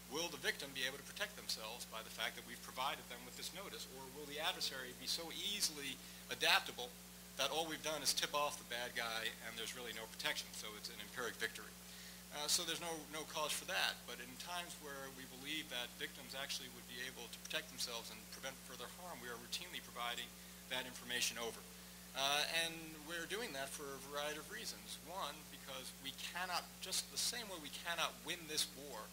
will the victim be able to protect themselves by the fact that we've provided them with this notice, or will the adversary be so easily adaptable that all we've done is tip off the bad guy and there's really no protection, so it's an empiric victory? So there's no cause for that, but in times where we believe that victims actually would be able to protect themselves and prevent further harm, we are routinely providing that information over. And we're doing that for a variety of reasons. One, because we cannot, just the same way we cannot win this war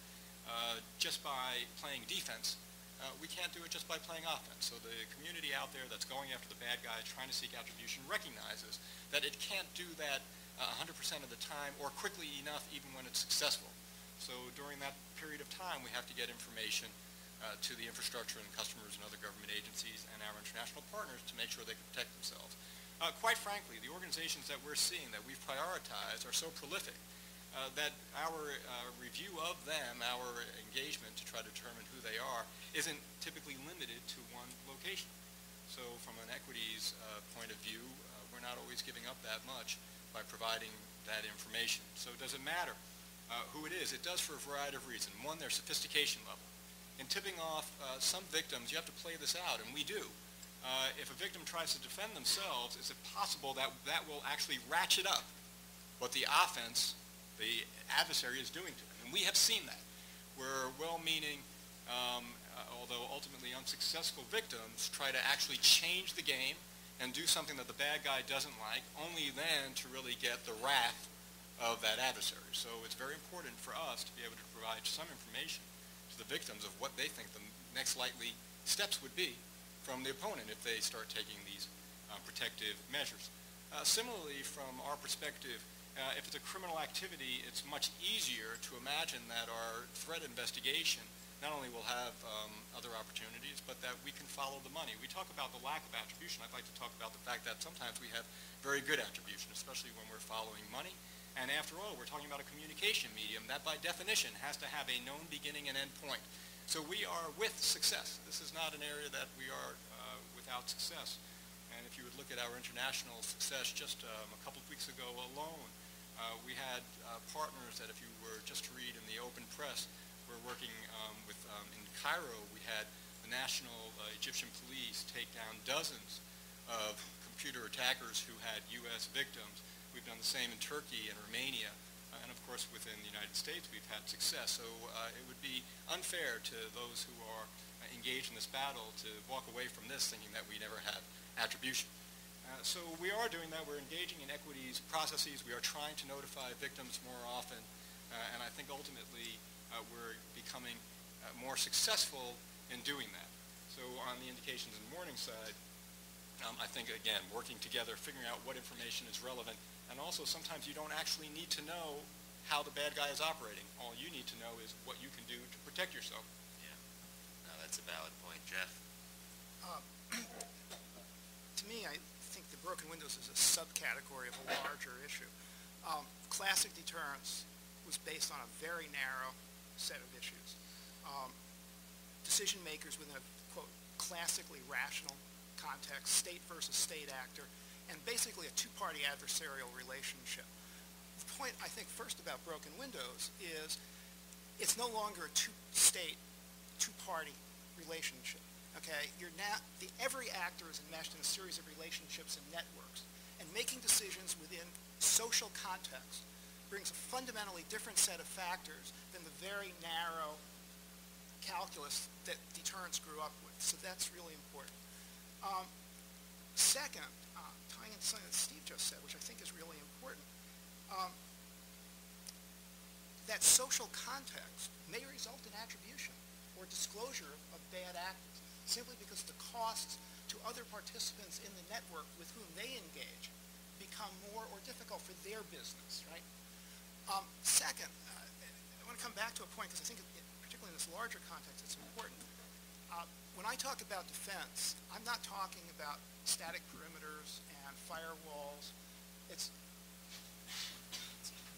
just by playing defense, we can't do it just by playing offense. So the community out there that's going after the bad guy, trying to seek attribution, recognizes that it can't do that 100% of the time or quickly enough even when it's successful. So during that period of time, we have to get information to the infrastructure and customers and other government agencies and our international partners to make sure they can protect themselves. Quite frankly, the organizations that we're seeing that we've prioritized are so prolific that our review of them, our engagement to try to determine who they are, isn't typically limited to one location. So from an equities point of view, we're not always giving up that much by providing that information. So does it matter who it is? It does for a variety of reasons. One, their sophistication level. In tipping off some victims, you have to play this out, and we do. If a victim tries to defend themselves, is it possible that that will actually ratchet up what the offense, the adversary, is doing to them? And we have seen that, where well-meaning, although ultimately unsuccessful victims try to actually change the game and do something that the bad guy doesn't like, only then to really get the wrath of that adversary. So it's very important for us to be able to provide some information to the victims of what they think the next likely steps would be from the opponent if they start taking these protective measures. Similarly, from our perspective, if it's a criminal activity, it's much easier to imagine that our threat investigation not only will have other opportunities, but that we can follow the money. We talk about the lack of attribution. I'd like to talk about the fact that sometimes we have very good attribution, especially when we're following money. And after all, we're talking about a communication medium that by definition has to have a known beginning and end point. So we are with success. This is not an area that we are without success. And if you would look at our international success just a couple of weeks ago alone, we had partners that if you were just to read in the open press, we're working with, in Cairo, we had the National Egyptian Police take down dozens of computer attackers who had U.S. victims. We've done the same in Turkey and Romania. And of course, within the United States, we've had success. So it would be unfair to those who are engaged in this battle to walk away from this thinking that we never have attribution. So we are doing that. We're engaging in equities processes. We are trying to notify victims more often. And I think ultimately we're becoming more successful in doing that. So on the indications and warning side, I think, again, working together, figuring out what information is relevant, and also sometimes you don't actually need to know how the bad guy is operating. All you need to know is what you can do to protect yourself. Yeah. No, that's a valid point. Jeff? To me, I think the broken windows is a subcategory of a larger issue. Classic deterrence was based on a very narrow set of issues. Decision makers within a, quote, classically rational context, state versus state actor, and basically a two-party adversarial relationship. The point, I think, first about broken windows is it's no longer a two-state, two-party relationship. Okay, every actor is enmeshed in a series of relationships and networks, and making decisions within social context brings a fundamentally different set of factors than the very narrow calculus that deterrence grew up with. So that's really important. Second, tying into something that Steve just said, which I think is really important, that social context may result in attribution or disclosure of bad actors, simply because the costs to other participants in the network with whom they engage become more or difficult for their business, right? Second, I want to come back to a point because I think, particularly in this larger context, it's important. When I talk about defense, I'm not talking about static perimeters and firewalls. It's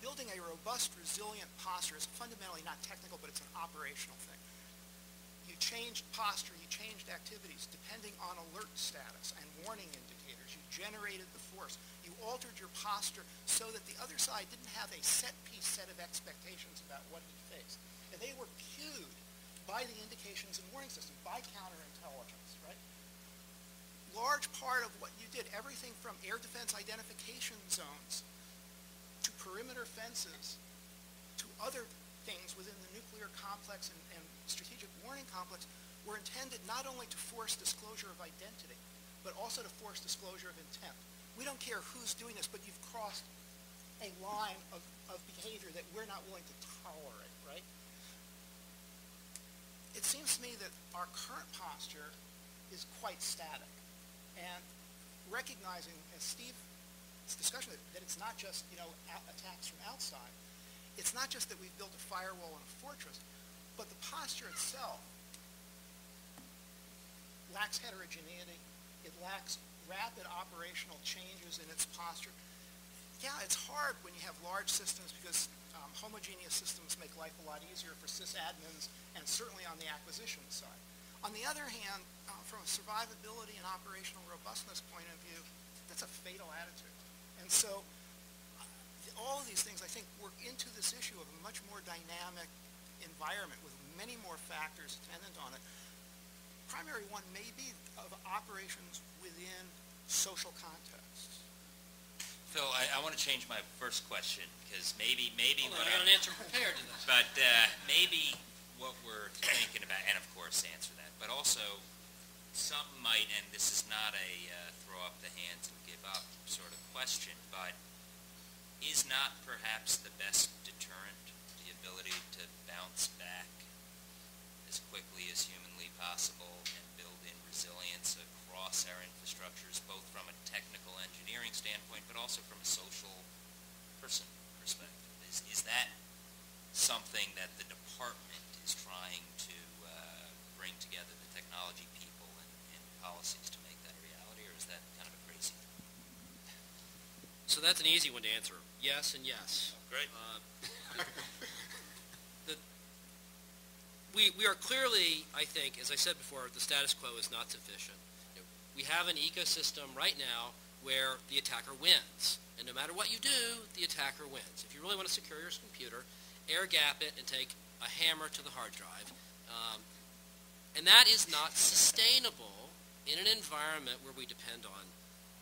building a robust, resilient posture is fundamentally not technical, but it's an operational thing. You changed posture, you changed activities depending on alert status and warning indicators. You generated the force. You altered your posture so that the other side didn't have a set-piece set of expectations about what he faced. And they were cued by the indications and warning system, by counterintelligence, right? Large part of what you did, everything from air defense identification zones to perimeter fences to other things within the nuclear complex and strategic warning complex, were intended not only to force disclosure of identity, but also to force disclosure of intent. We don't care who's doing this, but you've crossed a line of behavior that we're not willing to tolerate, right? It seems to me that our current posture is quite static. And recognizing, as Steve's discussion, that it's not just, attacks from outside. It's not just that we've built a firewall and a fortress, but the posture itself lacks heterogeneity. It lacks rapid operational changes in its posture. Yeah, it's hard when you have large systems because homogeneous systems make life a lot easier for sysadmins and certainly on the acquisition side. On the other hand, from a survivability and operational robustness point of view, that's a fatal attitude. And so all of these things, I think, work into this issue of a much more dynamic environment with many more factors attendant on it. Primary one may be of operations within social contexts. Phil, I want to change my first question because maybe Hold on, I got an answer prepared to this. But maybe what we're thinking about, and of course answer that, but also some might, and this is not a throw up the hands and give up sort of question, but is not perhaps the best deterrent the ability to bounce back as quickly as humanly possible and build in resilience across our infrastructures, both from a technical engineering standpoint, but also from a social person perspective? Is that something that the department is trying to bring together the technology people and policies to make that a reality, or is that kind of a crazy thing? So that's an easy one to answer. Yes and yes. Great. We are clearly, I think, as I said before, the status quo is not sufficient. We have an ecosystem right now where the attacker wins. And no matter what you do, the attacker wins. If you really want to secure your computer, air gap it and take a hammer to the hard drive. And that is not sustainable in an environment where we depend on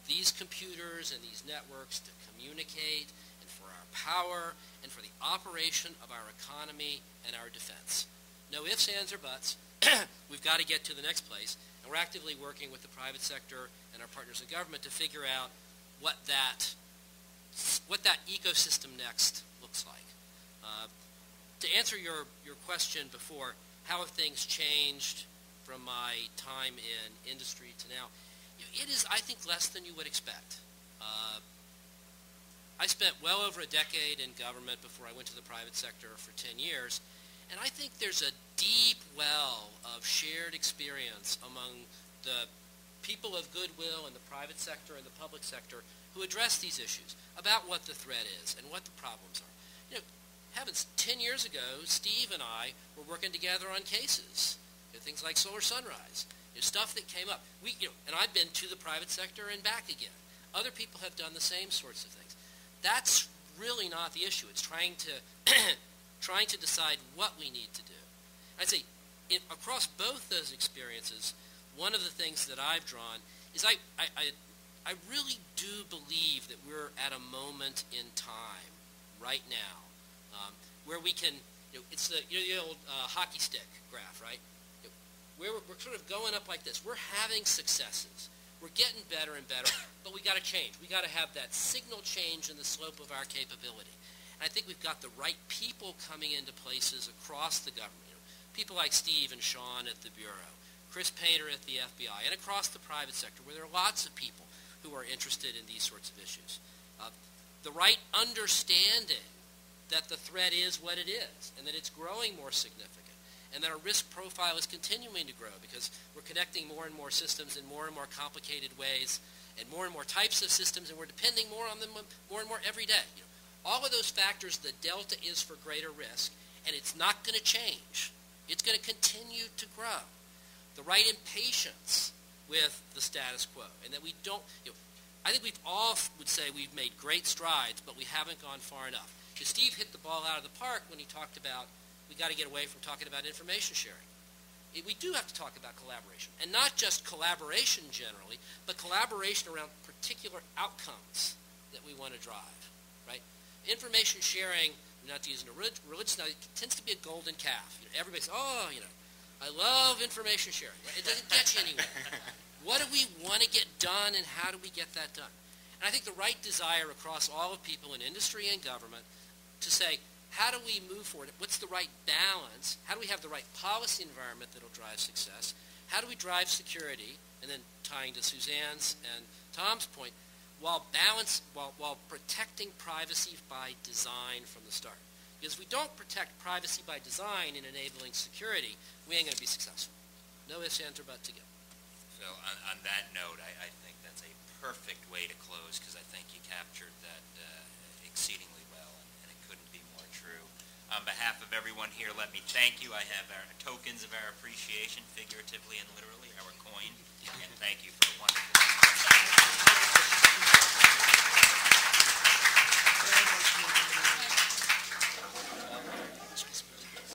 these computers and these networks to communicate and for our power and for the operation of our economy and our defense. No ifs, ands, or buts. We've got to get to the next place. And we're actively working with the private sector and our partners in government to figure out what that ecosystem next looks like. To answer your question before, how have things changed from my time in industry to now? It is, I think, less than you would expect. I spent well over a decade in government before I went to the private sector for 10 years, and I think there's a deep well of shared experience among the people of goodwill in the private sector and the public sector who address these issues about what the threat is and what the problems are. heavens, 10 years ago, Steve and I were working together on cases, things like Solar Sunrise, stuff that came up. And I've been to the private sector and back again. Other people have done the same sorts of things. That's really not the issue. It's trying to decide what we need to do. I'd say across both those experiences, one of the things that I've drawn is I really do believe that we're at a moment in time right now where we can, it's the old hockey stick graph, right? We're sort of going up like this. We're having successes. We're getting better and better, but we got to change. We got to have that signal change in the slope of our capability. And I think we've got the right people coming into places across the government. People like Steve and Sean at the Bureau, Chris Painter at the FBI, and across the private sector, where there are lots of people who are interested in these sorts of issues. The right understanding that the threat is what it is, and that it's growing more significant, and that our risk profile is continuing to grow because we're connecting more and more systems in more and more complicated ways, and more types of systems, and we're depending more on them more and more every day. All of those factors, the delta is for greater risk, and it's not going to change. It's going to continue to grow. The right impatience with the status quo, and that we don't, I think we've all would say we've made great strides, but we haven't gone far enough. Because Steve hit the ball out of the park when he talked about we got to get away from talking about information sharing. We do have to talk about collaboration, and not just collaboration generally, but collaboration around particular outcomes that we want to drive, right? Information sharing, not to use a religious now, it tends to be a golden calf. Everybody says, I love information sharing. Right? It doesn't get you anywhere. What do we want to get done, and how do we get that done? And I think the right desire across all of people in industry and government to say, how do we move forward? What's the right balance? How do we have the right policy environment that will drive success? How do we drive security? And then tying to Suzanne's and Thom's point, while protecting privacy by design from the start. Because if we don't protect privacy by design in enabling security, we ain't going to be successful. No ifs, ands, or buts to go. So on that note, I think that's a perfect way to close, because I think you captured that exceedingly well, and it couldn't be more true. On behalf of everyone here, let me thank you. I have our tokens of our appreciation, figuratively and literally, our coin, and thank you for a wonderful